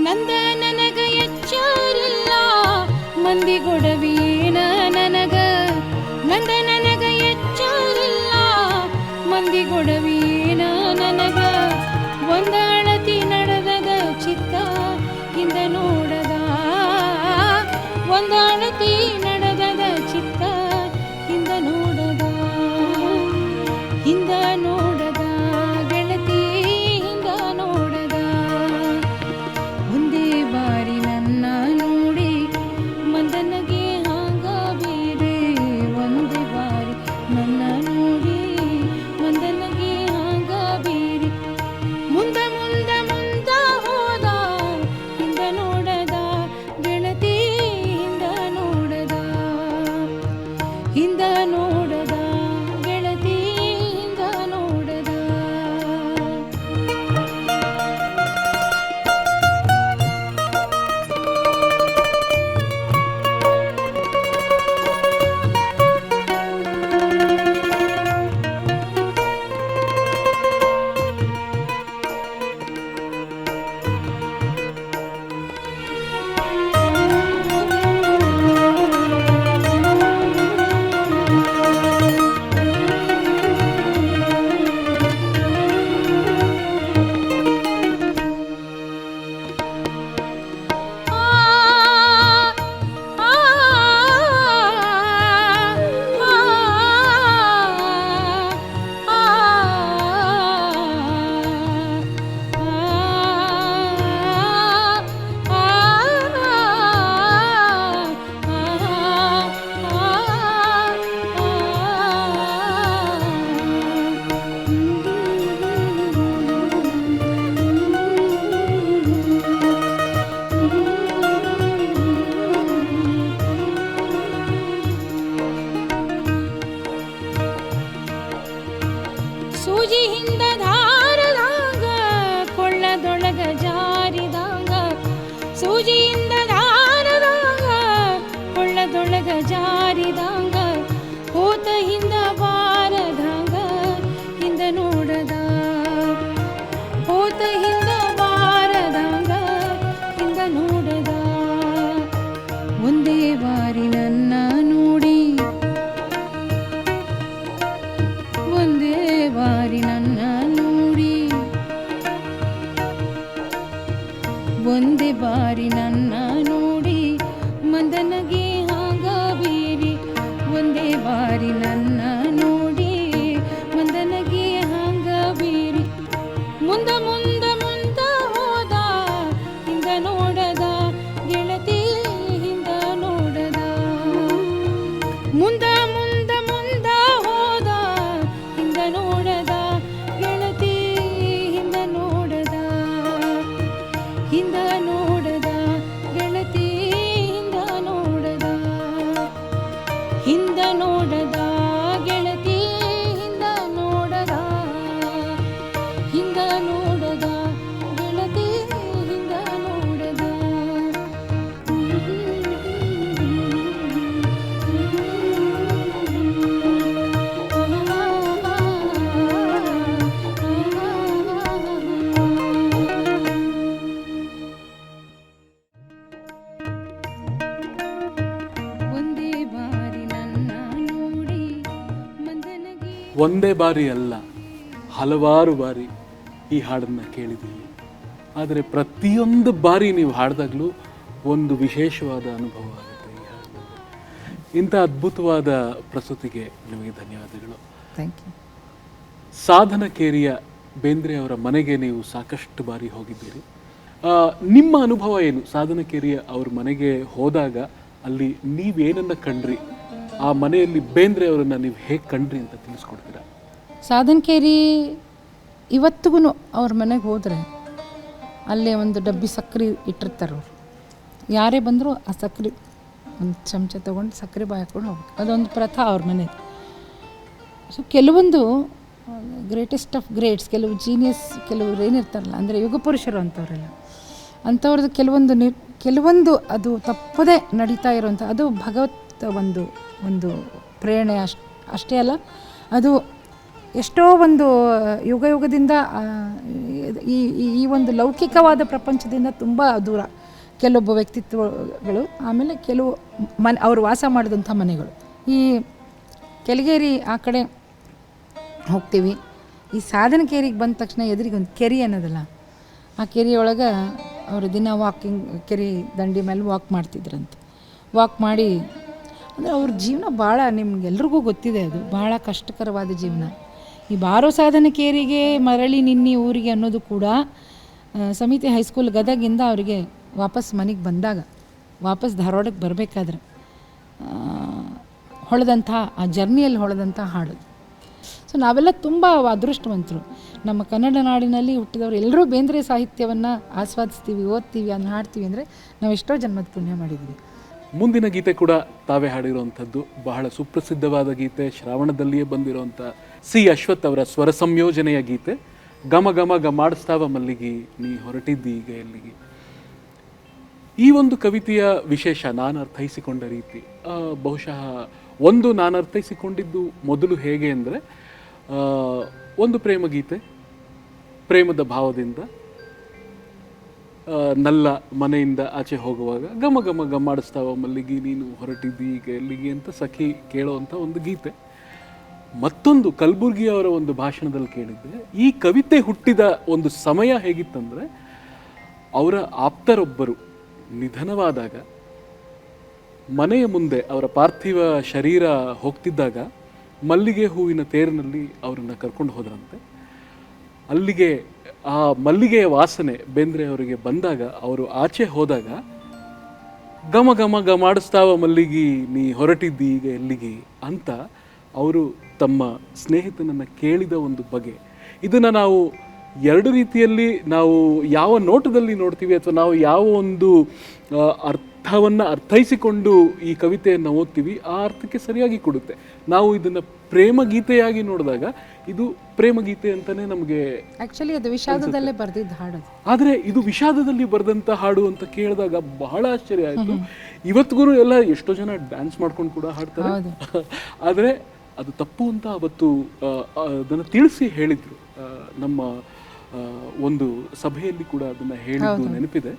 ನಂದ ನನಗ ಎಚ್ಚರಿಲ್ಲ ಮಂದಿ ಗೊಡವೇನ ನನಗ ನಂದ ನನಗ ಎಚ್ಚರಿಲ್ಲ ಮಂದಿ ಗೊಡವೇನ ನನಗ ಒಂದ ಅಳತಿ ನಡೆದದ ಚಿತ್ತ ಹಿಂದ ನೋಡದ ಒಂದ ಅಳತಿ ನಡೆದದ ಚಿತ್ತ ಹಿಂದ ನೋಡದ ಹಿಂದ ನೋಡದ ಗೆಳತಿ ಹಿಂದ ನೋಡದ ಒಂದೇ ಬಾರಿ ನನ್ನ ನೋಡಿ ಮಂದನಗೆ ಹಾಂಗ ಬೇರೆ ಒಂದೇ ಬಾರಿ ನನ್ನ ನೋಡಿ ಮಂದನಗೆ ಹಾಂಗ ಬೇರೆ ಮುಂದ ಮುಂದ ಮುಂದ ಹೋದ ಹಿಂದ ನೋಡದ ಗೆಳತಿ ಹಿಂದ ನೋಡದ ಹಿಂದ ನೋಡದ ಗೆಳತಿ ಹಿಂದ ನೋಡದ ಸೂಜಿ ಹಿಂದ ದಾರದಾಗ ಕೊಳ್ಳದೊಳಗ ಜಾರಿದಾಗ ಸೂಜಿಯಿಂದ ದಾರದಾಗ ಕೊಳ್ಳದೊಳಗ ಜಾರಿದಾಗ ಹೋತ ಹಿಂದ ಬಾರದಾಗ ಹಿಂದ ನೋಡದ ಹೋತ ಹಿಂದ ಬಾರದಾಗ ಹಿಂದ ನೋಡದ ಒಂದೇ ಬಾರಿ ನನ್ನ ನೋಡಿ ಒಂದೇ ಬಾರಿ ನನ್ನ ನೋಡಿ ಒಂದೇ ಬಾರಿ ನನ್ನ ನೋಡಿ ಮಂದನಗೆ ಹಾಂಗ ಬೀರಿ ಒಂದೇ ಬಾರಿ ನನ್ನ ನೋಡಿ ಮಂದನಗೆ ಹಾಂಗ ಬೀರಿ ಮುಂದ ಮುಂದ ಮುಂದ ಹೋದ ಹಿಂದ ನೋಡದ ಗೆಳತಿ ಹಿಂದ ನೋಡದ ಮುಂದ ಮುಂದ ಮುಂದ ಹೋದ ಹಿಂದ ನೋಡದ ಗೆಳತಿ ಹಿಂದ ನೋಡದ ಹಿಂದ ನೋಡದ ಗೆಳತಿ ಹಿಂದ ನೋಡದ ಹಿಂದ ನೋಡದ ಗೆಳತಿ ಹಿಂದ ನೋಡದ ಹಿಂದ ನೋಡದ ಗೆಳತಿ ಹಿಂದ ನೋಡದ ಒಂದೇ ಬಾರಿ ನನ್ನ ನೋಡಿ ಮಂದನಗೆ ಒಂದೇ ಬಾರಿ ಅಲ್ಲ, ಹಲವಾರು ಬಾರಿ ಈ ಹಾಡನ್ನು ಕೇಳಿದ್ದೀವಿ. ಆದರೆ ಪ್ರತಿಯೊಂದು ಬಾರಿ ನೀವು ಹಾಡಿದಾಗಲೂ ಒಂದು ವಿಶೇಷವಾದ ಅನುಭವ ಆಗುತ್ತೆ ಈ ಹಾಡಿನಲ್ಲಿ. ಇಂಥ ಅದ್ಭುತವಾದ ಪ್ರಸ್ತುತಿಗೆ ನಿಮಗೆ ಧನ್ಯವಾದಗಳು. Thank you. ಸಾಧನಕೇರಿಯ ಬೇಂದ್ರೆ ಅವರ ಮನೆಗೆ ನೀವು ಸಾಕಷ್ಟು ಬಾರಿ ಹೋಗಿದ್ದೀರಿ. ನಿಮ್ಮ ಅನುಭವ ಏನು? ಸಾಧನಕೇರಿಯ ಅವ್ರ ಮನೆಗೆ ಹೋದಾಗ ಅಲ್ಲಿ ನೀವೇನನ್ನ ಕಂಡ್ರಿ, ಆ ಮನೆಯಲ್ಲಿ ಬೇಂದ್ರೆ ಅವರನ್ನು ನೀವು ಹೇಗೆ ಕಂಡ್ರಿ ಅಂತ ತಿಳಿಸ್ಕೊಡ್ತೀರಾ? ಸಾಧನಕೇರಿ ಇವತ್ತಿಗೂ ಅವ್ರ ಮನೆಗೆ ಹೋದರೆ ಅಲ್ಲೇ ಒಂದು ಡಬ್ಬಿ ಸಕ್ಕರೆ ಇಟ್ಟಿರ್ತಾರೆ ಅವರು. ಯಾರೇ ಬಂದರೂ ಆ ಸಕ್ಕರೆ ಒಂದು ಚಮಚ ತೊಗೊಂಡು ಸಕ್ಕರೆ ಬಾಯಿ ಹಾಕ್ಕೊಂಡು ಹೋಗ್ಬೇಕು. ಅದೊಂದು ಪ್ರಥಾ ಅವ್ರ ಮನೆಗೆ. ಸೊ ಕೆಲವೊಂದು ಗ್ರೇಟೆಸ್ಟ್ ಆಫ್ ಗ್ರೇಟ್ಸ್, ಕೆಲವು ಜೀನಿಯಸ್, ಕೆಲವರು ಏನಿರ್ತಾರಲ್ಲ ಅಂದರೆ ಯುಗ ಪುರುಷರು ಅಂಥವರೆಲ್ಲ, ಅಂಥವ್ರದ್ದು ಕೆಲವೊಂದು ಅದು ತಪ್ಪದೇ ನಡೀತಾ ಇರೋವಂಥ ಅದು ಭಗವತ್ ಒಂದು ಪ್ರೇರಣೆ ಅಷ್ಟೇ ಅಲ್ಲ, ಅದು ಎಷ್ಟೋ ಒಂದು ಯುಗದಿಂದ ಈ ಒಂದು ಲೌಕಿಕವಾದ ಪ್ರಪಂಚದಿಂದ ತುಂಬ ದೂರ ಕೆಲವೊಬ್ಬ ವ್ಯಕ್ತಿತ್ವಗಳು. ಆಮೇಲೆ ಕೆಲವು ಅವರು ವಾಸ ಮಾಡಿದಂಥ ಮನೆಗಳು. ಈ ಕೆಳಗೇರಿ ಆ ಕಡೆ ಹೋಗ್ತೀವಿ. ಈ ಸಾಧನಕೇರಿಗೆ ಬಂದ ತಕ್ಷಣ ಎದುರಿಗೆ ಒಂದು ಕೆರೆ ಅನ್ನೋದಲ್ಲ, ಆ ಕೆರೆಯೊಳಗೆ ಅವರು ದಿನ ವಾಕಿಂಗ್, ಕೆರೆ ದಂಡಿ ಮೇಲೆ ವಾಕ್ ಮಾಡ್ತಿದ್ರಂತೆ. ವಾಕ್ ಮಾಡಿ ಅಂದರೆ ಅವ್ರ ಜೀವನ ಭಾಳ, ನಿಮ್ಗೆಲ್ರಿಗೂ ಗೊತ್ತಿದೆ, ಅದು ಭಾಳ ಕಷ್ಟಕರವಾದ ಜೀವನ. ಈ ಬಾರೋ ಸಾಧನಕೇರಿಗೆ ಮರಳಿ ನಿನ್ನಿ ಊರಿಗೆ ಅನ್ನೋದು ಕೂಡ ಸಮಿತಿ ಹೈಸ್ಕೂಲ್ ಗದಗಿಂದ ಅವರಿಗೆ ವಾಪಸ್ ಮನೆಗೆ ಬಂದಾಗ, ವಾಪಸ್ ಧಾರವಾಡಕ್ಕೆ ಬರಬೇಕಾದ್ರೆ ಹೊಳೆದಂಥ ಆ ಜರ್ನಿಯಲ್ಲಿ ಹೊಳೆದಂಥ ಹಾಡು. ಸೊ ನಾವೆಲ್ಲ ತುಂಬ ಅದೃಷ್ಟವಂತರು. ನಮ್ಮ ಕನ್ನಡ ನಾಡಿನಲ್ಲಿ ಹುಟ್ಟಿದವರು ಎಲ್ಲರೂ ಬೇಂದ್ರೆ ಸಾಹಿತ್ಯವನ್ನು ಆಸ್ವಾದಿಸ್ತೀವಿ, ಓದ್ತೀವಿ, ಅದನ್ನ ಹಾಡ್ತೀವಿ ಅಂದರೆ ನಾವು ಎಷ್ಟೋ ಜನ್ಮದ ಪುಣ್ಯ ಮಾಡಿದ್ದೀವಿ. ಮುಂದಿನ ಗೀತೆ ಕೂಡ ತಾವೇ ಹಾಡಿರುವಂಥದ್ದು ಬಹಳ ಸುಪ್ರಸಿದ್ಧವಾದ ಗೀತೆ, ಶ್ರಾವಣದಲ್ಲಿಯೇ ಬಂದಿರುವಂಥ ಸಿ ಅಶ್ವಥ್ ಅವರ ಸ್ವರ ಸಂಯೋಜನೆಯ ಗೀತೆ, ಗಮ ಗಮ ಗಮಾಡಿಸ್ತಾವ ಮಲ್ಲಿಗಿ ನೀ ಹೊರಟಿದ್ದಿ ಈಗ ಎಲ್ಲಿಗೆ. ಈ ಒಂದು ಕವಿತೆಯ ವಿಶೇಷ ನಾನು ಅರ್ಥೈಸಿಕೊಂಡ ರೀತಿ, ಬಹುಶಃ ಒಂದು ನಾನು ಅರ್ಥೈಸಿಕೊಂಡಿದ್ದು ಮೊದಲು ಹೇಗೆ ಅಂದರೆ, ಒಂದು ಪ್ರೇಮ ಗೀತೆ, ಪ್ರೇಮದ ಭಾವದಿಂದ ನಲ್ಲ ಮನೆಯಿಂದ ಆಚೆ ಹೋಗುವಾಗ ಗಮ ಗಮ ಗಮಾಡಿಸ್ತಾವ ಮಲ್ಲಿಗೆ ನೀನು ಹೊರಟಿದ್ದಿ ಈಗ ಎಲ್ಲಿಗೆ ಅಂತ ಸಖಿ ಕೇಳುವಂಥ ಒಂದು ಗೀತೆ. ಮತ್ತೊಂದು ಕಲಬುರ್ಗಿ ಅವರ ಒಂದು ಭಾಷಣದಲ್ಲಿ ಕೇಳಿದ್ದೆ, ಈ ಕವಿತೆ ಹುಟ್ಟಿದ ಒಂದು ಸಮಯ ಹೇಗಿತ್ತಂದರೆ, ಅವರ ಆಪ್ತರೊಬ್ಬರು ನಿಧನವಾದಾಗ ಮನೆಯ ಮುಂದೆ ಅವರ ಪಾರ್ಥಿವ ಶರೀರ ಹೋಗ್ತಿದ್ದಾಗ ಮಲ್ಲಿಗೆ ಹೂವಿನ ತೇರಿನಲ್ಲಿ ಅವರನ್ನು ಕರ್ಕೊಂಡು ಹೋದ್ರಂತೆ. ಅಲ್ಲಿಗೆ ಆ ಮಲ್ಲಿಗೆಯ ವಾಸನೆ ಬೇಂದ್ರೆ ಅವರಿಗೆ ಬಂದಾಗ, ಅವರು ಆಚೆ ಹೋದಾಗ ಗಮ ಗಮ ಗಮಾಡಿಸ್ತಾವ ಮಲ್ಲಿಗೆ ನೀ ಹೊರಟಿದ್ದಿ ಈಗ ಎಲ್ಲಿಗೆ ಅಂತ ಅವರು ತಮ್ಮ ಸ್ನೇಹಿತನನ್ನು ಕೇಳಿದ ಒಂದು ಬಗೆ. ಇದನ್ನು ನಾವು ಎರಡು ರೀತಿಯಲ್ಲಿ ನಾವು ಯಾವ ನೋಟದಲ್ಲಿ ನೋಡ್ತೀವಿ ಅಥವಾ ನಾವು ಯಾವ ಒಂದು ಅರ್ಥವನ್ನು ಅರ್ಥೈಸಿಕೊಂಡು ಈ ಕವಿತೆಯನ್ನು ಓದ್ತೀವಿ ಆ ಅರ್ಥಕ್ಕೆ ಸರಿಯಾಗಿ ಕೊಡುತ್ತೆ. ನಾವು ಇದನ್ನು ಪ್ರೇಮ ಗೀತೆಯಾಗಿ ನೋಡಿದಾಗ ಇದು ಪ್ರೇಮ ಗೀತೆ ಅಂತಲೇ ನಮಗೆ ಆ್ಯಕ್ಚುಲಿ ಅದು ವಿಷಾದದಲ್ಲೇ ಬರೆದಿದ್ದ ಹಾಡು. ಆದರೆ ಇದು ವಿಷಾದದಲ್ಲಿ ಬರೆದಂಥ ಹಾಡು ಅಂತ ಕೇಳಿದಾಗ ಬಹಳ ಆಶ್ಚರ್ಯ ಆಯಿತು. ಇವತ್ತಿಗೂ ಎಲ್ಲ ಎಷ್ಟೋ ಜನ ಡ್ಯಾನ್ಸ್ ಮಾಡ್ಕೊಂಡು ಕೂಡ ಹಾಡ್ತಾರೆ. ಆದರೆ ಅದು ತಪ್ಪು ಅಂತ ಅವತ್ತು ಅದನ್ನು ತಿಳಿಸಿ ಹೇಳಿದರು. ನಮ್ಮ ಒಂದು ಸಭೆಯಲ್ಲಿ ಕೂಡ ಅದನ್ನು ಹೇಳಿದ್ದು ನೆನಪಿದೆ.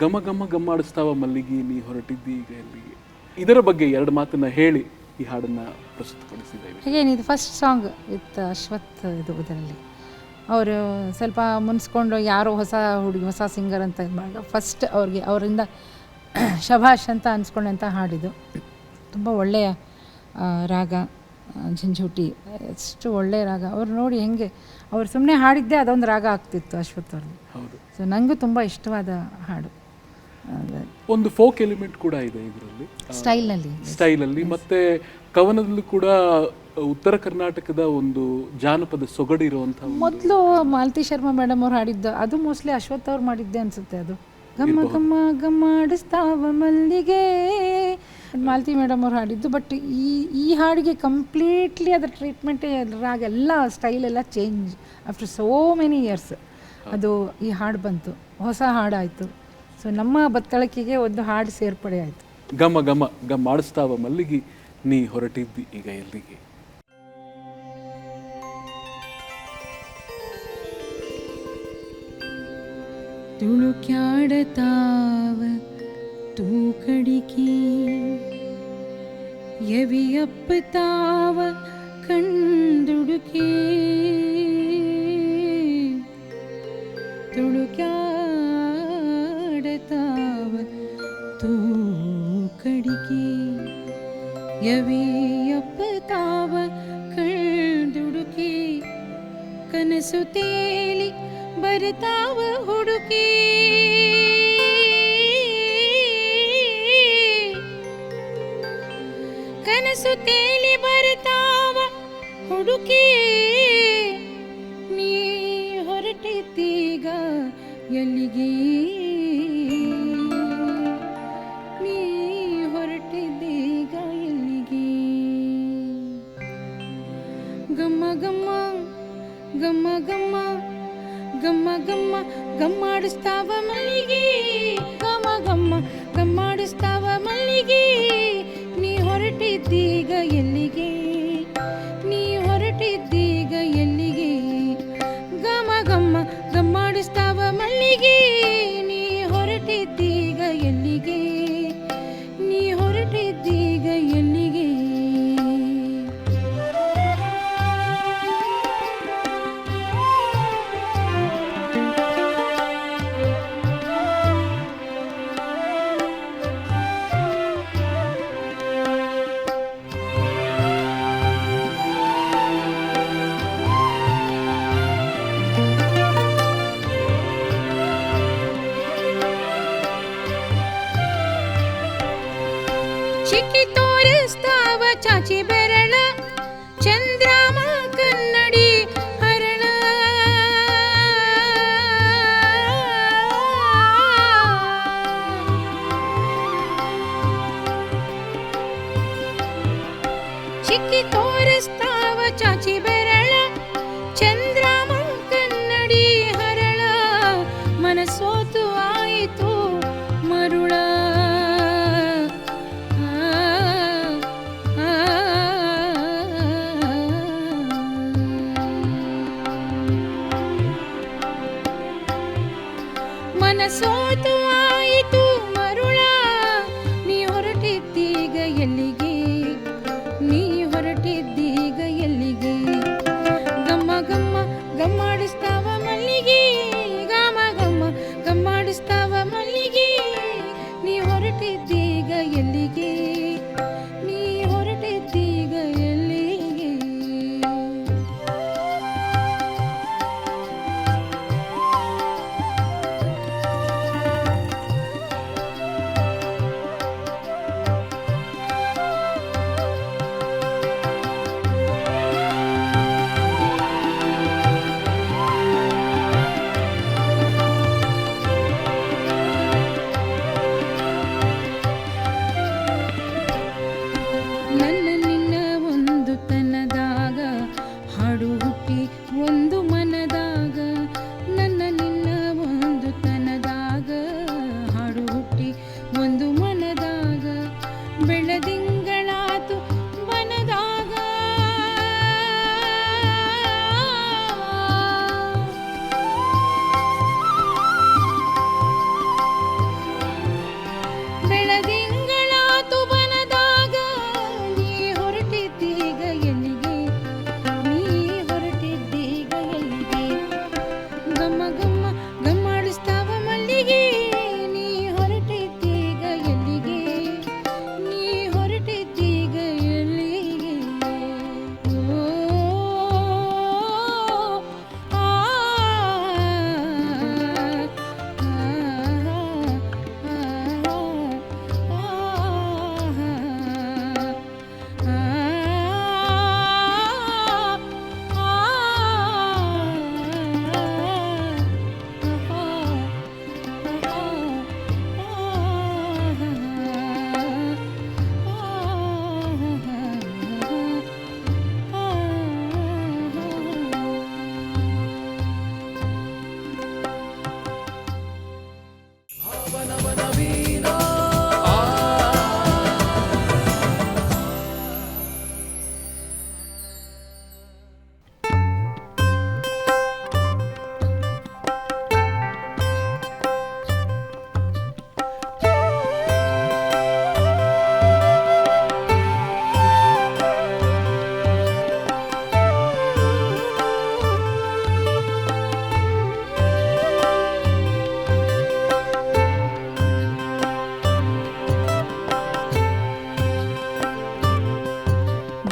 ಗಮ ಗಮ ಗಮ್ಮಾಡಿಸ್ತಾವ ಮಲ್ಲಿಗೆ ನೀ ಹೊರಟಿದ್ದಿ ಈಗ ಎಲ್ಲಿಗೆ. ಇದರ ಬಗ್ಗೆ ಎರಡು ಮಾತನ್ನ ಹೇಳಿ ಈ ಹಾಡನ್ನು ಪ್ರಸ್ತುತಪಡಿಸಿದ್ದೇವೆ. ಹೇಗೇನು ಇದು ಫಸ್ಟ್ ಸಾಂಗ್ ವಿತ್ ಅಶ್ವಥ್. ಇದರಲ್ಲಿ ಅವರು ಸ್ವಲ್ಪ ಮುನ್ಸ್ಕೊಂಡು ಯಾರೋ ಹೊಸ ಹುಡುಗಿ ಹೊಸ ಸಿಂಗರ್ ಅಂತ ಇದು ಮಾಡಿದಾಗ ಫಸ್ಟ್ ಅವರಿಂದ ಶಭಾಷ್ ಅಂತ ಅನ್ಸ್ಕೊಂಡಂಥ ಹಾಡಿದು. ತುಂಬ ಒಳ್ಳೆಯ ರಾಗ, ಝಂಝೂಟಿ, ಎಷ್ಟು ಒಳ್ಳೆಯ ರಾಗ. ಅವ್ರು ನೋಡಿ ಹೆಂಗೆ ಅವ್ರು ಸುಮ್ಮನೆ ಹಾಡಿದ್ದೇ ಅದೊಂದು ರಾಗ ಆಗ್ತಿತ್ತು ಅಶ್ವಥ್ ಅವ್ರದ್ದು. ಸೊ ನನಗೂ ತುಂಬ ಇಷ್ಟವಾದ ಹಾಡು. ಒಂದು ಫೋಕ್ ಎಲಿಮೆಂಟ್ ಕೂಡ ಇದೆ ಇದರಲ್ಲಿ, ಸ್ಟೈಲಲ್ಲಿ. ಮತ್ತೆ ಕವನದಲ್ಲೂ ಕೂಡ ಉತ್ತರ ಕರ್ನಾಟಕದ ಒಂದು ಜಾನಪದ ಸೊಗಡು ಇರುವಂಥ. ಮೊದಲು ಮಾಲತಿ ಶರ್ಮಾ ಮೇಡಮ್ ಅವ್ರು ಹಾಡಿದ್ದು ಅದು ಮೋಸ್ಟ್ಲಿ ಅಶ್ವಥ್ ಅವ್ರು ಮಾಡಿದ್ದೆ ಅನ್ಸುತ್ತೆ. ಅದು ಗಮ್ಮ ಗಮ್ಮ ಗಮ್ಮಾಡಿಸ್ತಾವ ಮಲ್ಲಿಗೆ, ಮಾಲತಿ ಮೇಡಮ್ ಅವ್ರು ಹಾಡಿದ್ದು. ಬಟ್ ಈ ಹಾಡಿಗೆ ಕಂಪ್ಲೀಟ್ಲಿ ಅದರ ಟ್ರೀಟ್ಮೆಂಟೇ ರಾಗ ಎಲ್ಲ ಸ್ಟೈಲ್ ಎಲ್ಲ change after so many years. ಅದು ಈ ಹಾಡು ಬಂತು, ಹೊಸ ಹಾಡಾಯಿತು. ಸೊ ನಮ್ಮ ಬತ್ತಳಿಕೆಗೆ ಒಂದು ಹಾಡು ಸೇರ್ಪಡೆ ಆಯಿತು. ಗಮ ಗಮ ಗಮ್ಮಾಡಿಸ್ತಾವ ಮಲ್ಲಿಗೆ, ನೀ ಹೊರಟಿದ್ದಿ ಈಗ ಎಲ್ಲಿಗೆ. ತುಳುಕ್ಯಾಡತಾವ ತೂಕಡಿಕಿ, ಯವಿಯಪ್ಪತಾವ ಕಂದುಡುಕಿ, ತುಳುಕ್ಯಾಡತಾವ ತೂಕಡಿಕಿ, ಯವಿಯಪ್ಪತಾವ ಕಂದುಡುಕಿ, ಕನಸು ತೇಲಿ ಬರ್ತಾವ ಹುಡುಕಿ, ಕನಸು ತೇಲಿ ಬರ್ತಾವ ಹುಡುಕಿ, ನೀ ಹೊರಟಿದ್ದೀಗ ಎಲ್ಲಿಗೆ, ನೀ ಹೊರಟಿದ್ದೀಗ ಎಲ್ಲಿಗೆ. ಗಮ್ಮ ಗಮ್ಮ ಗಮ್ಮ ಗಮ್ಮ ಗಮ್ಮ ಗಮ್ಮ ಗಮ್ಮಾಡಿಸ್ತಾವ ಮಲ್ಲಿಗೆ, ಗಮ ಗಮ್ಮ ಗಮ್ಮಾಡಿಸ್ತಾವ ಮಲ್ಲಿಗೆ, ನೀ ಹೊರಟಿದ್ದೀಗ ಎಲ್ಲಿಗೆ, ನೀ ಹೊರಟಿದ್ದೀಗ ಎಲ್ಲಿಗೆ. ಗಮ ಗಮ್ಮ ಗಮ್ಮಾಡಿಸ್ತಾವ ಮಲ್ಲಿಗೆ, ನೀ ಹೊರಟಿದ್ದೀಗ ಎಲ್ಲಿಗೆ, ನೀ ಹೊರಟಿದ್ದೀಗ ಎಲ್ಲಿಗೆ. ಚಿಕ್ಕಿ ತೋರಿಸ್ತಾವ ಚಾಚಿ ಬೆರಳ, ಚಂದ್ರಮ ಕನ್ನಡಿ ಹರಣ, ಚಿಕ್ಕಿ ತೋರಿಸ್ತಾವ ಚಾಚಿ ಬೆರಳ, ಚಂದ್ರಮ ಕನ್ನಡಿ ಹರಳ, ಮನಸೋತು ಆಯಿತು ಮರುಳ, ಮನಸೋತು ಆಯಿತು ಮರುಳ, ನೀ ಹೊರಟಿದ್ದೀಗ ಎಲ್ಲಿಗೆ, ನೀ ಹೊರಟಿದ್ದೀಗ ಎಲ್ಲಿಗೆ.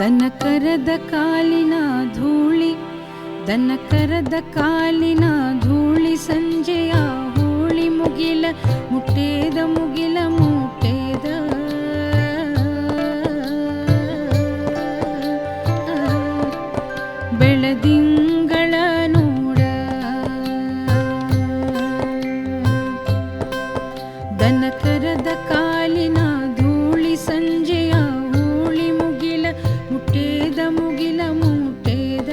ದನ ಕರದ ಕಾಲಿನ ಧೂಳಿ, ದನ ಕರದ ಕಾಲಿನ ಧೂಳಿ, ಸಂಜೆಯ ಹೋಳಿ ಮುಗಿಲ ಮುಟ್ಟೇದ ಮುಗಿಲ ಮುಟ್ಟೇದ. ಬೆಳದಿಂಗಳ ನೋಡ, ದನ ಕರದ ಕಾಲಿನ ಧೂಳಿ, ಸಂಜೆಯ ಹೋಳಿ ಮುಗಿಲ ಮುಟ್ಟೇದ ಮುಗಿಲ ಮುಟ್ಟೇದ.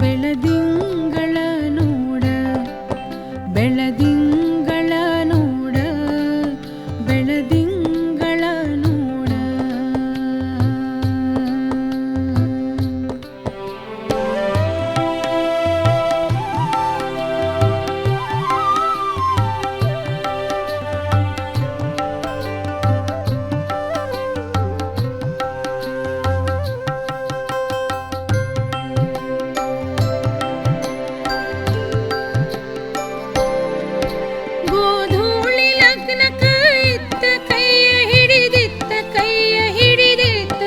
ಬೆಳದಿಂಗಳ ನೋಡ, ಬೆಳದಿಂಗಳ ನೋಡ, ಬೆಳದಿಂಗಳ ನೋಡ. ಗೋಧೂಳಿ ಲಗ್ನಕ್ಕ ಇತ್ತ ಕೈಯ ಹಿಡಿದಿತ್ತ, ಕೈಯ ಹಿಡಿದಿತ್ತ.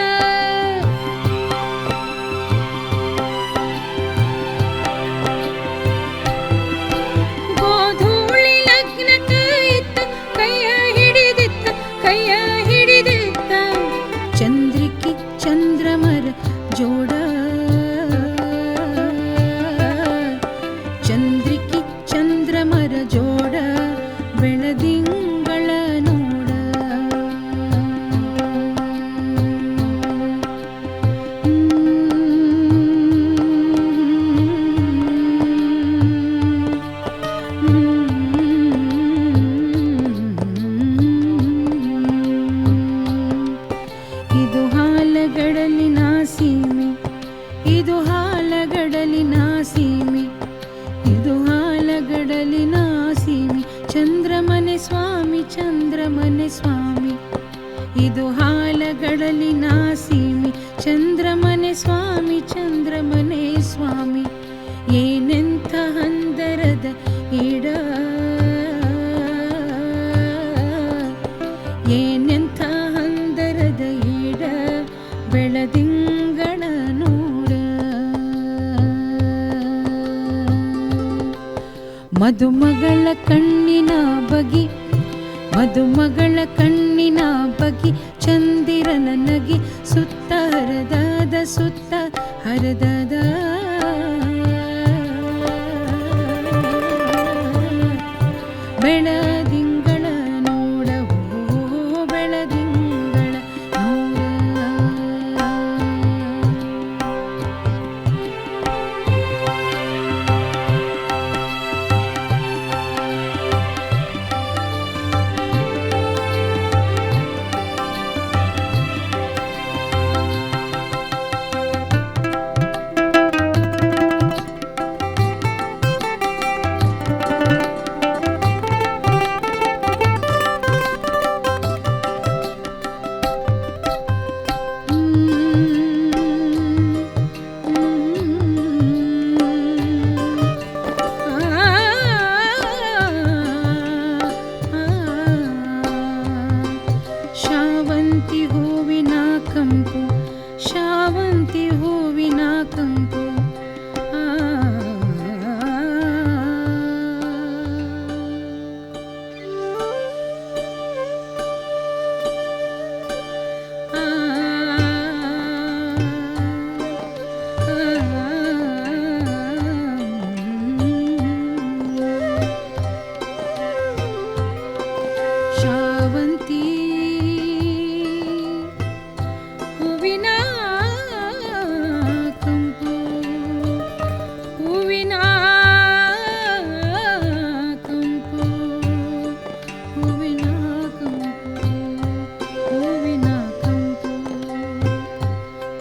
ಗೋಧೂಳಿ ಲಗ್ನಕ್ಕ ಇತ್ತ ಕೈಯ ಹಿಡಿದಿತ್ತ, ಕೈಯ ಹಿಡಿದಿತ್ತ. ಚಂದ್ರಿಕಿ ಚಂದ್ರಮರ ಜೋಡ, ಚಂದ್ರಿಕಿ ಚಂದ್ರಮರ ಜೋಡ. ಬೆಳದಿಂಗಳ ನೋಡ, ಇದು ಹಾಲಗಡಲಿನ ಸೀಮೆ, ಇದು ಹಾಲಗಡಲಿನ ಸೀಮೆ, ಇದು ಹಾಲಗಡಲಿನ ಸೀಮೆ. ಚಂದ್ರಮನೆ ಸ್ವಾಮಿ, ಚಂದ್ರಮನೆ ಸ್ವಾಮಿ, ಇದು ಹಾಲಗಡಲಿನ ಸೀಮೆ. ಚಂದ್ರಮನೆ ಸ್ವಾಮಿ, ಚಂದ್ರಮನೆ ಸ್ವಾಮಿ. ಏನೆಂಥ ಹಂದರದ ಈಡ, ಏನೆಂಥ ಹಂದರದ ಈಡ. ಬೆಳದಿಂಗಳ ನೋಡ, ಮದುಮಗಳ ಕಣ್ಣಿನ ಬಗಿ, ಮದುಮಗಳ ಕಣ್ಣಿನ ಬಗಿ. ಚಂದಿರನ ನಗಿ ಸುತ್ತ ಹರದದ, ಸುತ್ತ ಹರದದ. ಬೆಳದಿಂಗಳ ನೋಡ, ಓ ಬೆಳದಿಂಗಳ ನೋಡ. ಶಾವಂತಿ ಹೂವಿನ ಕಂಪು, ಶಾವಂತಿ ಹೂವಿನ ಕಂಪು. ಶಾವಂತಿ ಹೂವಿನ ಕಂಪು, ಹೂವಿನ ಕಂಪು, ಹೂವಿನ ಕಂಪು, ಹೂವಿನ ಕಂಪು,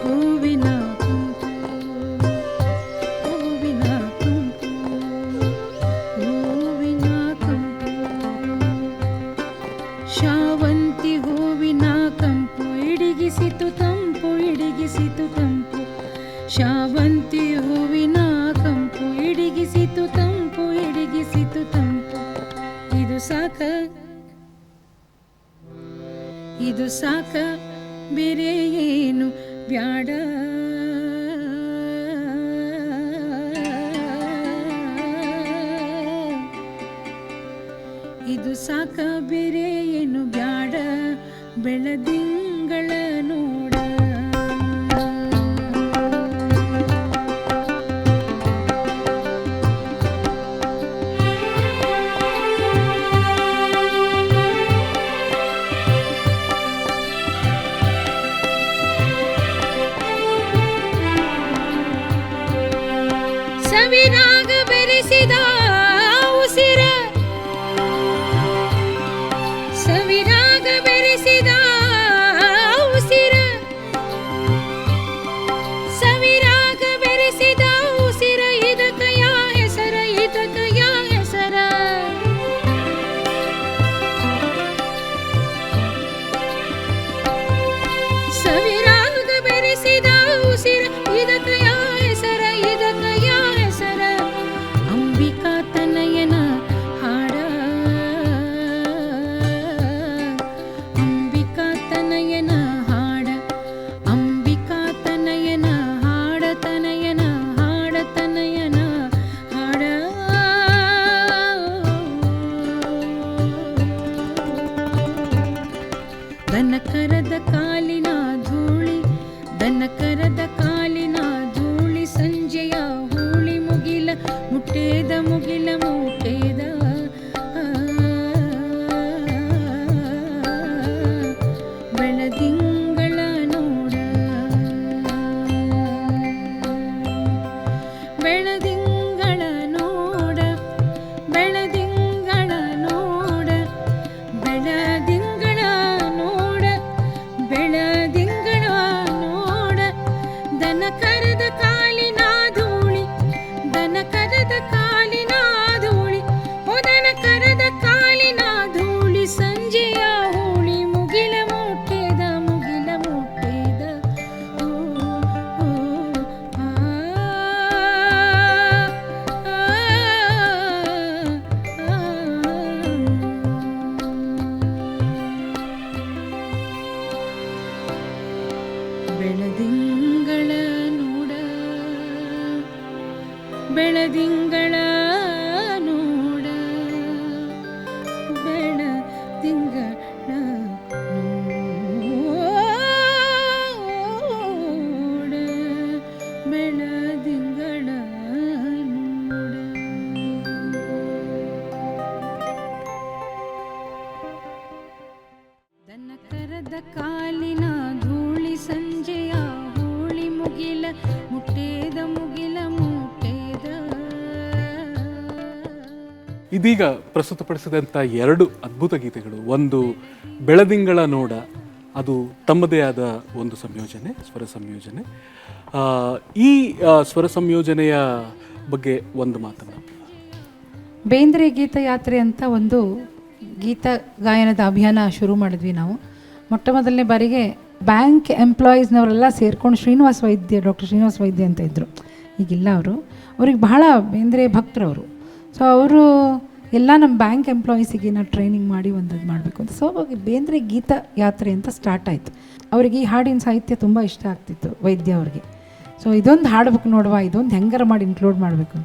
ಹೂವಿನ ಕಂಪು, ಹೂವಿನ ಕಂಪು, ಹೂವಿನ ಕಂಪು. ಶಾವಂತಿ ಹೂವಿನ ಕಂಪು ಇಡಿಗಿಸಿತು ತಂಪು, ಇಡಿಗಿಸಿತು ತಂಪು. ಶಾವಂತಿ ಹೂವಿನ ಕಂಪು ಇಡಿಗಿಸಿತು ತಂಪು, ಇಡಿಗಿಸಿತು ತಂಪು. ಇದು ಸಾಕ ಇದು ಸಾಕ ಬೇರೆ ಏನು ಬ್ಯಾಡ. ಇದು ಸಾಕ ಬೇರೆ ಏನು ಬ್ಯಾಡ, ಬೆಳದಿಂಗಳ ನೋಡ. ಸವಿನಾಗ ಬೆರೆಸಿದ ಉಸಿರ, ಸವಿನಾಗ ಬೆರೆಸಿದ ಉಸಿರ, ಸವಿರಾಗ ಬೆರೆಸಿದ ಉಸಿರ, ಇದಕಯ ಹೆಸರ, ಇದಕಯ ಹೆಸರ. ಸವಿರಾಗ ಬೆರೆಸಿದ ಉಸಿರ, ಇದಕಯ ಹೆಸರ, ಇದಕಯ ಹೆಸರ. ಅಂಬಿಕಾ ತನಯನ ಹಾಡ, ಅಂಬಿಕಾ ತನಯನ ಹಾಡ, ಅಂಬಿಕಾ ತನಯನ ಹಾಡ, ತನಯನ ಹಾಡ, ತನಯನ ಹಾಡ. ದನಕರದ ಕಾಲಿನ ಧೂಳಿ, ದನಕರದ ಕಾಲಿನ ಧೂಳಿ, ಸಂಜೆಯ ಹೂಳಿ ಮುಗಿಲ ಮುಟ್ಟೇದ, ಮುಗಿಲ ಮುಟ್ಟೇದ. ಬೆಳದಿಂಗಳ ನೋಡ, ಬೆಳದಿಂಗಳ ನೋಡ, ಬೆಳದಿಂಗಳ ನೋಡ, ಬೆಳದಿಂಗಳ ನೋಡ, ಬೆಳದಿಂಗಳ ನೋಡ. ದನ ಕರದ ಕಾಲಿನ ಧೂಳಿ, ದನ ಕರದ ಕಾಲಿನ ಧೂಳಿ, ಓ ದನ ಕರದ ಕಾಲಿನ ಧೂಳಿ, ಸಂಜೆಯ ಹೂಳಿ ಮುಗಿಲ ಮುಟ್ಟೇದ, ಮುಗಿಲ ಮುಟ್ಟೇದ. ಓ, ಓ, ಆ, ಆ, ಆ. ಬೆಳದಿಂಗಳ ನೋಡ, ಬೆಳದಿಂಗಳ ನೋಡ, ಬೆಳದಿಂಗಳ ನೋಡ, ಬೆಳದಿಂಗಳ ನೋಡ. ದನ ಕರದ ಕಾಲಿನ ಧೂಳಿ, ಸಂಜೆಯ ಹೂಳಿ ಮುಗಿಲ ಮುಟ್ಟೇದ, ಮುಗಿಲ ಮುಟ್ಟೇದ. ಇದೀಗ ಪ್ರಸ್ತುತಪಡಿಸಿದಂಥ ಎರಡು ಅದ್ಭುತ ಗೀತೆಗಳು, ಒಂದು ಬೆಳದಿಂಗಳ ನೋಡ, ಅದು ತಮ್ಮದೇ ಆದ ಒಂದು ಸಂಯೋಜನೆ, ಸ್ವರ ಸಂಯೋಜನೆ. ಈ ಸ್ವರ ಸಂಯೋಜನೆಯ ಬಗ್ಗೆ ಒಂದು ಮಾತನ್ನು. ಬೇಂದ್ರೆ ಗೀತಯಾತ್ರೆ ಅಂತ ಒಂದು ಗೀತ ಗಾಯನದ ಅಭಿಯಾನ ಶುರು ಮಾಡಿದ್ವಿ ನಾವು. ಮೊಟ್ಟ ಮೊದಲನೇ ಬಾರಿಗೆ ಬ್ಯಾಂಕ್ ಎಂಪ್ಲಾಯೀಸ್ನವರೆಲ್ಲ ಸೇರ್ಕೊಂಡು ಶ್ರೀನಿವಾಸ ವೈದ್ಯ, ಡಾಕ್ಟರ್ ಶ್ರೀನಿವಾಸ ವೈದ್ಯ ಅಂತ ಇದ್ದರು, ಈಗಿಲ್ಲ ಅವರು. ಅವ್ರಿಗೆ ಬಹಳ ಬೇಂದ್ರೆ ಭಕ್ತರವರು. ಸೊ ಅವರು ಎಲ್ಲ ನಮ್ಮ ಬ್ಯಾಂಕ್ ಎಂಪ್ಲಾಯೀಸಿಗೆ ನಾವು ಟ್ರೈನಿಂಗ್ ಮಾಡಿ ಒಂದದು ಮಾಡಬೇಕು ಅಂತ. ಸೊ ಬೇಂದ್ರೆ ಗೀತ ಯಾತ್ರೆ ಅಂತ ಸ್ಟಾರ್ಟ್ ಆಯಿತು. ಅವರಿಗೆ ಈ ಹಾಡಿನ ಸಾಹಿತ್ಯ ತುಂಬ ಇಷ್ಟ ಆಗ್ತಿತ್ತು ವೈದ್ಯ ಅವ್ರಿಗೆ. ಸೊ ಇದೊಂದು ಹಾಡ್ಬೇಕು ನೋಡುವ, ಇದೊಂದು ಹೆಂಗಾರ ಮಾಡಿ ಇನ್ಕ್ಲೂಡ್ ಮಾಡಬೇಕು.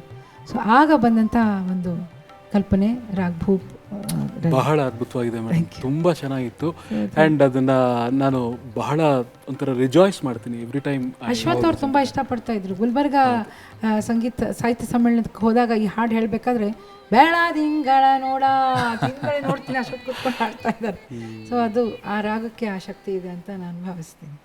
ಸೊ ಆಗ ಬಂದಂಥ ಒಂದು ಕಲ್ಪನೆ ರಾಗ್ ಭೂಪ್. ಬಹಳ ಅದ್ಭುತವಾಗಿದೆ ಮೇಡಮ್, ತುಂಬ ಚೆನ್ನಾಗಿತ್ತು. ಆ್ಯಂಡ್ ಅದನ್ನು ನಾನು ಬಹಳ ಒಂಥರ ರಿಜಾಯ್ಸ್ ಮಾಡ್ತೀನಿ ಎವ್ರಿ ಟೈಮ್. ಅಶ್ವಥ್ ಅವ್ರು ತುಂಬ ಇಷ್ಟಪಡ್ತಾ ಇದ್ರು. ಗುಲ್ಬರ್ಗ ಸಂಗೀತ ಸಾಹಿತ್ಯ ಸಮ್ಮೇಳನಕ್ಕೆ ಹೋದಾಗ ಈ ಹಾಡು ಹೇಳಬೇಕಾದ್ರೆ ಬೆಳದಿಂಗಳ ನೋಡ, ತಿಂಗಳೇ ನೋಡ್ತೀನಿ ಅಷ್ಟೊತ್ತು ಕೂತ್ಕೊಂಡು ಹಾಡ್ತಾ ಇದ್ದಾರೆ. ಸೊ ಅದು ಆ ರಾಗಕ್ಕೆ ಆ ಶಕ್ತಿ ಇದೆ ಅಂತ ನಾನು ಭಾವಿಸ್ತೀನಿ.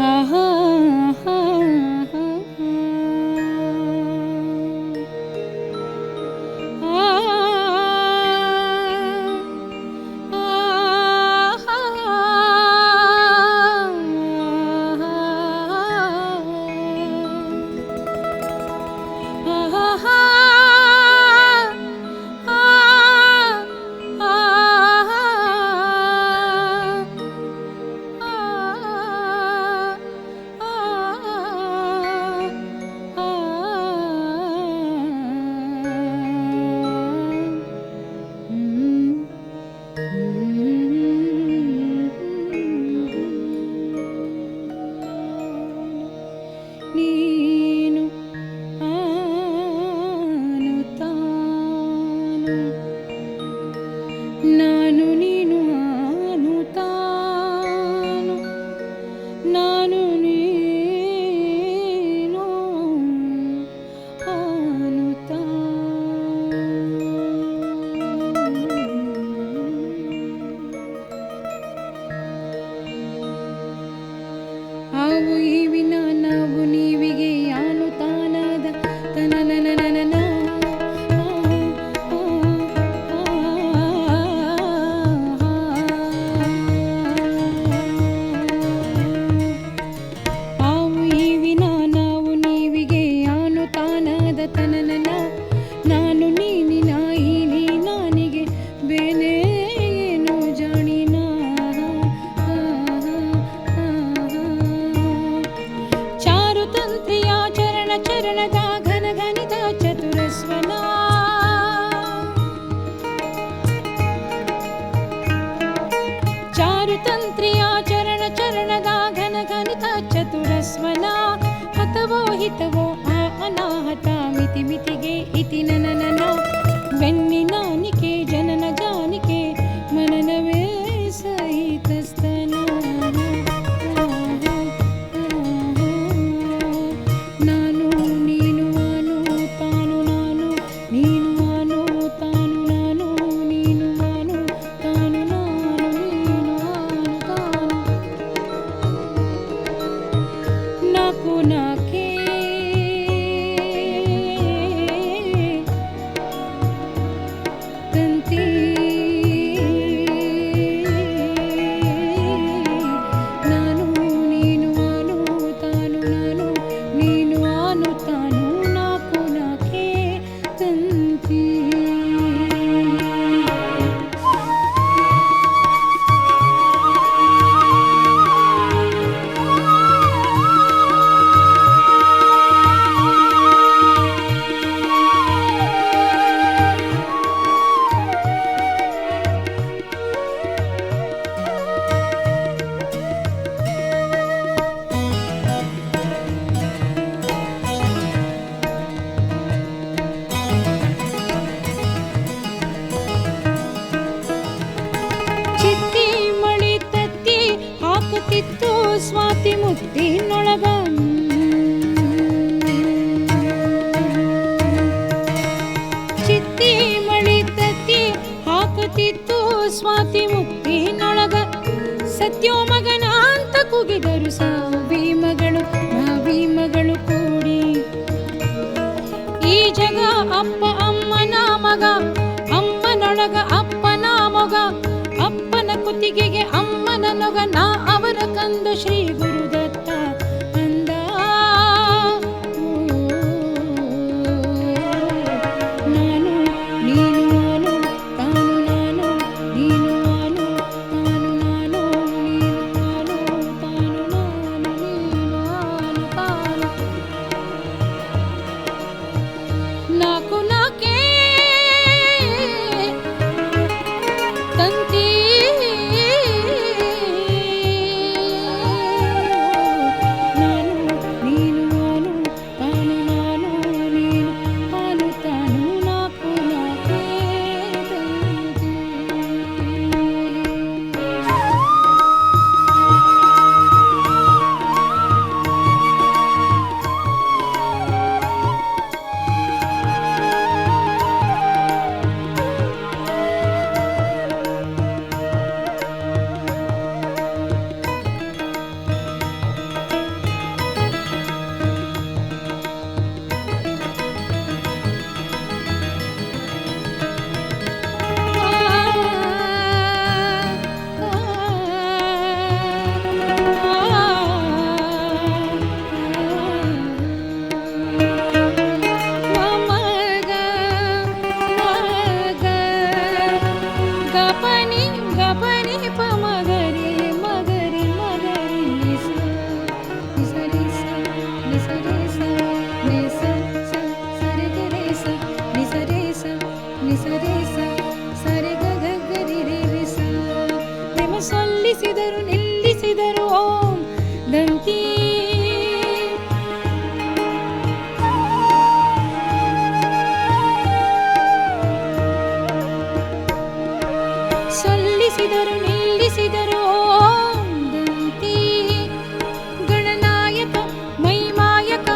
ಆಹಾ ತನನನ ನಾನು ನೀನಿನ ಈ ನೀ ನಾನಿಗೆ ಬೇನೆ ಏನು ಜಾಣಿನ ಚಾರುತಂತ್ರಿಯ ಚರಣ ಚರಣದ ಘನ ಘನಿತ ಚತುರಸ್ವನ ಚಾರುತಂತ್ರಿಯ ಚರಣ ಚರಣದ ಘನ ಘನಿತ ಚತುರಸ್ವನ ಹತವೋ ಹಿತವೋ ಆ ಅನಾಹತ ಮಿತಿ ಮಿತಿಗೆ ಇತಿ ನನನನ ಬೆನ್ನಿನಾನಿಕೆ ಜನನ ಜಾನಿಕೆ ಮನನವೇ ಸಹಿತಸ್ತನ ನಾನು ನೀನು ಅನು ತಾನು ನಾನು ನೀನು ಅನು ತಾನು ನಾನು ನೀನು ಅನು ತಾನು ನಾನು ನೀನು ಅನು ತಾನು ನಾಕು ನಾಕೆ ತಂತಿ ನಾನು ನೀನು ಅನು ತಾನು ನಾನು ನೀನು ಅನು ತಾನು ನಾಕು ನಾಕೆ ತಂತಿ ಚಿತ್ತಿ ಮಳಿ ತತ್ತಿ ಹಾಕುತ್ತಿತ್ತು ಸ್ವಾತಿ ಮುತ್ತಿನೊಳಗ ಚಿತ್ತಿ ಮಳಿ ತತ್ತಿ ಹಾಕುತ್ತಿತ್ತು ಸ್ವಾತಿ ಮುತ್ತಿನೊಳಗ ಸತ್ಯೋ ಮಗನ ಅಂತ ಕೂಗಿದರು ಸಾವಿ ಮಗಳು ಕೂಡಿ ಈ ಜಗ ಅಪ್ಪ ಅಮ್ಮನ ಮಗ ಅಮ್ಮನೊಳಗ ಅಪ್ಪನ ಮೊಗ ಅಪ್ಪನ ಕುತ್ತಿಗೆಗೆ ಅಮ್ಮನ ನೊಗ ನಾ ಅವರ ಕಂದ ಶ್ರೀ ಗುರುದತ್ತ ಅಂದ ನಾನು ನೀನು ಅನು ತಾನು ನಾನು ನೀನು ಅನು ತಾನು ನಾನು ನೀನು ಅನು ತಾನು ನಾನು ನೀನು ಅನು ತಾನು ನಾಕು ನಾಕೆ ತಂತಿ ನಾನು ನೀನು ಅನು ತಾನು ನಾನು ನೀನು ಅನು ತಾನು ನಾಕು ನಾಕೆ ತಂತಿ ಸೊಲ್ಲಿಸಿದರು ನಿಲ್ಲಿಸಿದರು ಓಂ ದಂತಿ ಸೊಲ್ಲಿಸಿದರು ನಿಲ್ಲಿಸಿದರು ಓಂ ದಂತಿ ಗಣನಾಯಕ ಮೈಮಾಯಕ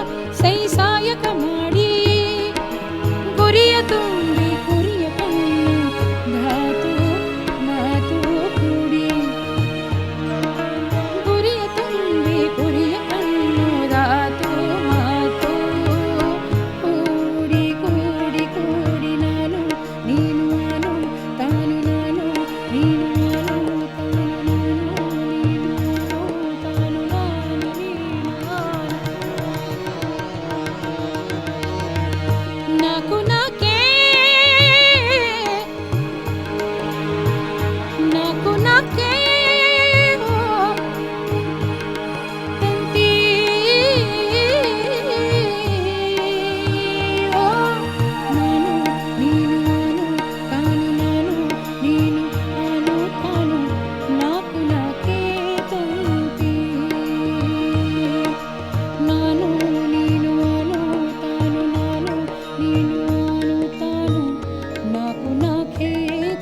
ಸೈಸಾಯಕ ಮಾಡಿ ಗುರಿಯ ತುಂಬಿ ಕುರಿಯ ಕಣ್ಣು ಧಾತು ಮಾತು ಕೂಡಿ ಗುರಿಯ ತುಂಬಿ ಕುರಿಯ ಕಣ್ಣು ಧಾತು ಮಾತು ಕೂಡಿ ಕೂಡಿ ಕೂಡಿ ನಾನು ನೀನು ಅನು ತಾನು ನಾನು ನೀನು ಅನು ನಾಕು ನಾಕೆ ನಾಕು ನಾಕೆ ತಂತಿ ನಾನು ನೀನು ತಾನು ನಾನು ನೀನು ತಾನು ನಾಕು ನಾಕೆ ತಂತಿ ನಾನು ನೀನು ತಾನು ನಾನು ನೀನು ತಾನು ನಾಕು ನಾಕೆ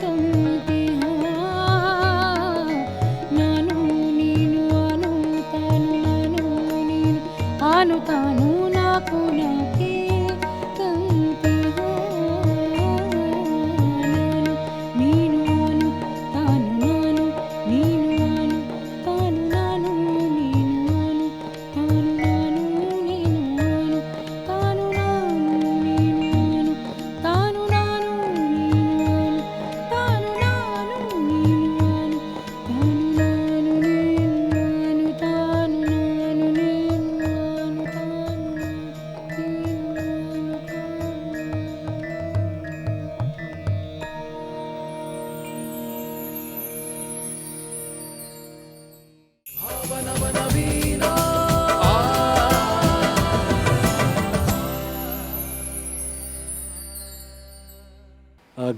ತಂತಿ ನಾನು ನೀನು ತಾನು ನಾನು ನೀನು ತಾನು ನಾಕು ನಾಕೆ ತಂತಿ ನಾನು ನೀನು ತಾನು ನಾನು ನೀನು ತಾನು ನಾನು ನೀನು ತಾನು ನಾನು ನೀನು ತಾನು ನಾನು ನೀನು ತಾನು ನಾನು ನೀನು ತಾನು ನಾನು ನೀನು ತಾನು ನಾನು ನೀನು ತಾನು ನಾನು ನೀನು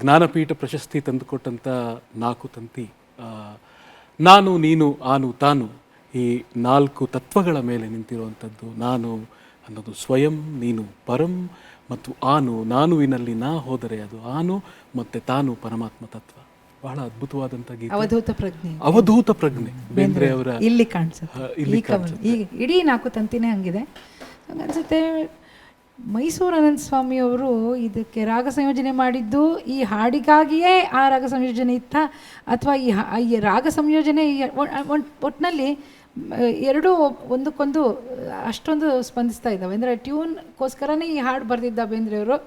ಜ್ಞಾನಪೀಠ ಪ್ರಶಸ್ತಿ ತಂದುಕೊಟ್ಟಂಥ ನಾಲ್ಕು ತಂತಿ, ನಾನು ನೀನು ಆನು ತಾನು, ಈ ನಾಲ್ಕು ತತ್ವಗಳ ಮೇಲೆ ನಿಂತಿರುವಂಥದ್ದು. ನಾನು ಅನ್ನೋದು ಸ್ವಯಂ, ನೀನು ಪರಂ, ಮತ್ತು ಆನು ನಾನುವಿನಲ್ಲಿ ನಾ ಹೋದರೆ ಅದು ಆನು, ಮತ್ತು ತಾನು ಪರಮಾತ್ಮ ತತ್ವ. ಬಹಳ ಅದ್ಭುತವಾದಂಥ ಗೀತೆ, ಅವಧೂತ ಪ್ರಜ್ಞೆ, ಅವಧೂತ ಪ್ರಜ್ಞೆ ಬೇಂದ್ರೆ ಅವರ ಇಲ್ಲಿ ಕಾಣಿಸುತ್ತೆ. ಈಗ ಇಡೀ ನಾಲ್ಕು ತಂತಿನೇ ಹಂಗಿದೆ. ಅನ್ಸುತ್ತೆ ಮೈಸೂರು ಅನಂತ ಸ್ವಾಮಿಯವರು ಇದಕ್ಕೆ ರಾಗ ಸಂಯೋಜನೆ ಮಾಡಿದ್ದು ಈ ಹಾಡಿಗಾಗಿಯೇ ಆ ರಾಗ ಸಂಯೋಜನೆ ಇತ್ತ, ಅಥವಾ ಈ ರಾಗ ಸಂಯೋಜನೆ ಒಟ್ಟಿನಲ್ಲಿ ಎರಡೂ ಒಂದಕ್ಕೊಂದು ಅಷ್ಟೊಂದು ಸ್ಪಂದಿಸ್ತಾ ಇದ್ದಾವೆ. ಅಂದರೆ ಟ್ಯೂನ್ಗೋಸ್ಕರನೇ ಈ ಹಾಡು ಬರೆದಿದ್ದ ಬೇಂದ್ರೆಯವರು,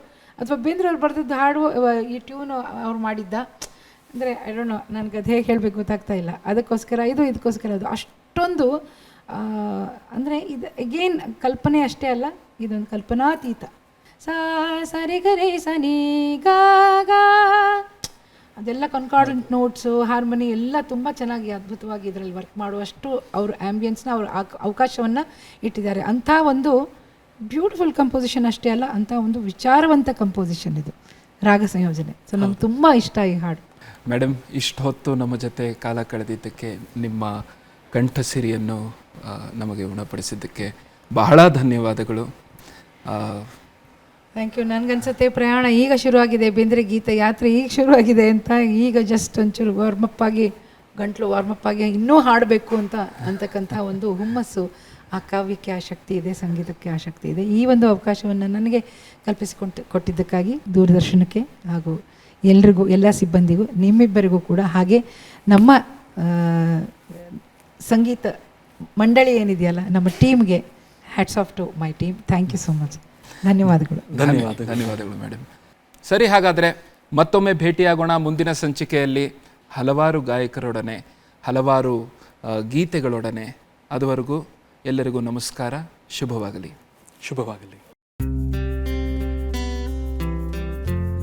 ಅಥವಾ ಬೇಂದ್ರೆಯವ್ರು ಬರೆದಿದ್ದ ಹಾಡು ಈ ಟ್ಯೂನು ಅವ್ರು ಮಾಡಿದ್ದ. ಅಂದರೆ ಐ ಡೋಂಟ್ ನೋ, ನನಗೆ ಅದು ಹೇಗೆ ಹೇಳಬೇಕು ಗೊತ್ತಾಗ್ತಾ ಇಲ್ಲ. ಅದಕ್ಕೋಸ್ಕರ ಇದಕ್ಕೋಸ್ಕರ ಅದು ಅಷ್ಟೊಂದು ಅಂದರೆ ಇದು ಅಗೇನ್ ಕಲ್ಪನೆ ಅಷ್ಟೇ ಅಲ್ಲ, ಇದೊಂದು ಕಲ್ಪನಾತೀತ. ಸರಿ ಗರೆ ಸನಿ ಗಾ ಅದೆಲ್ಲ ಕನ್ಕಾರ್ಡೆಂಟ್ ನೋಟ್ಸು, ಹಾರ್ಮೋನಿ ಎಲ್ಲ ತುಂಬ ಚೆನ್ನಾಗಿ ಅದ್ಭುತವಾಗಿ ಇದರಲ್ಲಿ ವರ್ಕ್ ಮಾಡುವಷ್ಟು ಅವರು ಆ್ಯಂಬಿಯನ್ಸ್ನ ಅವರು ಅವಕಾಶವನ್ನು ಇಟ್ಟಿದ್ದಾರೆ. ಅಂಥ ಒಂದು ಬ್ಯೂಟಿಫುಲ್ ಕಂಪೋಸಿಷನ್ ಅಷ್ಟೇ ಅಲ್ಲ, ಅಂಥ ಒಂದು ವಿಚಾರವಂತ ಕಂಪೋಸಿಷನ್ ಇದು ರಾಗ ಸಂಯೋಜನೆ. ಸೊ ನಮ್ಗೆ ತುಂಬ ಇಷ್ಟ ಈ ಹಾಡು. ಮೇಡಮ್, ಇಷ್ಟು ಹೊತ್ತು ನಮ್ಮ ಜೊತೆ ಕಾಲ ಕಳೆದಿದ್ದಕ್ಕೆ, ನಿಮ್ಮ ಕಂಠಸಿರಿಯನ್ನು ನಮಗೆ ಉಣಪಡಿಸಿದ್ದಕ್ಕೆ ಬಹಳ ಧನ್ಯವಾದಗಳು. Thank you. ನನಗನ್ಸುತ್ತೆ ಪ್ರಯಾಣ ಈಗ ಶುರುವಾಗಿದೆ, ಬೇಂದ್ರೆ ಗೀತ ಯಾತ್ರೆ ಈಗ ಶುರುವಾಗಿದೆ ಅಂತ. ಈಗ ಜಸ್ಟ್ ಒಂಚೂರು ವಾರ್ಮಪ್ ಆಗಿ, ಗಂಟ್ಲು ವಾರ್ಮಪ್ ಆಗಿ ಇನ್ನೂ ಹಾಡಬೇಕು ಅಂತಕ್ಕಂಥ ಒಂದು ಹುಮ್ಮಸ್ಸು ಆ ಕಾವ್ಯಕ್ಕೆ ಆ ಶಕ್ತಿ ಇದೆ, ಸಂಗೀತಕ್ಕೆ ಆ ಶಕ್ತಿ ಇದೆ. ಈ ಒಂದು ಅವಕಾಶವನ್ನು ನನಗೆ ಕೊಟ್ಟಿದ್ದಕ್ಕಾಗಿ ದೂರದರ್ಶನಕ್ಕೆ ಹಾಗೂ ಎಲ್ರಿಗೂ, ಎಲ್ಲ ಸಿಬ್ಬಂದಿಗೂ, ನಿಮ್ಮಿಬ್ಬರಿಗೂ ಕೂಡ, ಹಾಗೆ ನಮ್ಮ ಸಂಗೀತ ಮಂಡಳಿ ಏನಿದೆಯಲ್ಲ, ನಮ್ಮ ಟೀಮ್ಗೆ hats off to my team. Thank you so much. ಧನ್ಯವಾದಗಳು. ಧನ್ಯವಾದಗಳು ಮೇಡಮ್. ಸರಿ, ಹಾಗಾದರೆ ಮತ್ತೊಮ್ಮೆ ಭೇಟಿಯಾಗೋಣ ಮುಂದಿನ ಸಂಚಿಕೆಯಲ್ಲಿ ಹಲವಾರು ಗಾಯಕರೊಡನೆ, ಹಲವಾರು ಗೀತೆಗಳೊಡನೆ. ಅದುವರೆಗೂ ಎಲ್ಲರಿಗೂ ನಮಸ್ಕಾರ. ಶುಭವಾಗಲಿ. ಶುಭವಾಗಲಿ.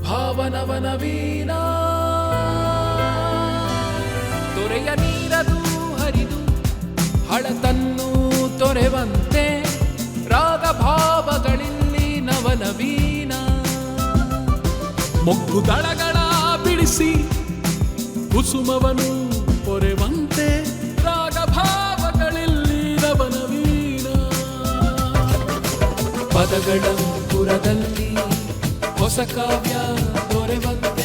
ಭಾವನವನ ವೀಣಾ ತೊರೆಯ ನೀರದು ಹರಿದು ಹಳತನ್ನು ತೊರೆವಂತೆ, ರಾಗ ಭಾವಗಳಲ್ಲಿ ನವನವೀನ ಮೊಗ್ಗು ದಳಗಳ ಬಿಡಿಸಿ ಕುಸುಮವನು ಪೊರೆವಂತೆ, ರಾಗ ಭಾವಗಳಲ್ಲಿ ನವನವೀನ ಪದಗಳ ಪುರದಲ್ಲಿ ಹೊಸ ಕಾವ್ಯ ದೊರೆವಂತೆ.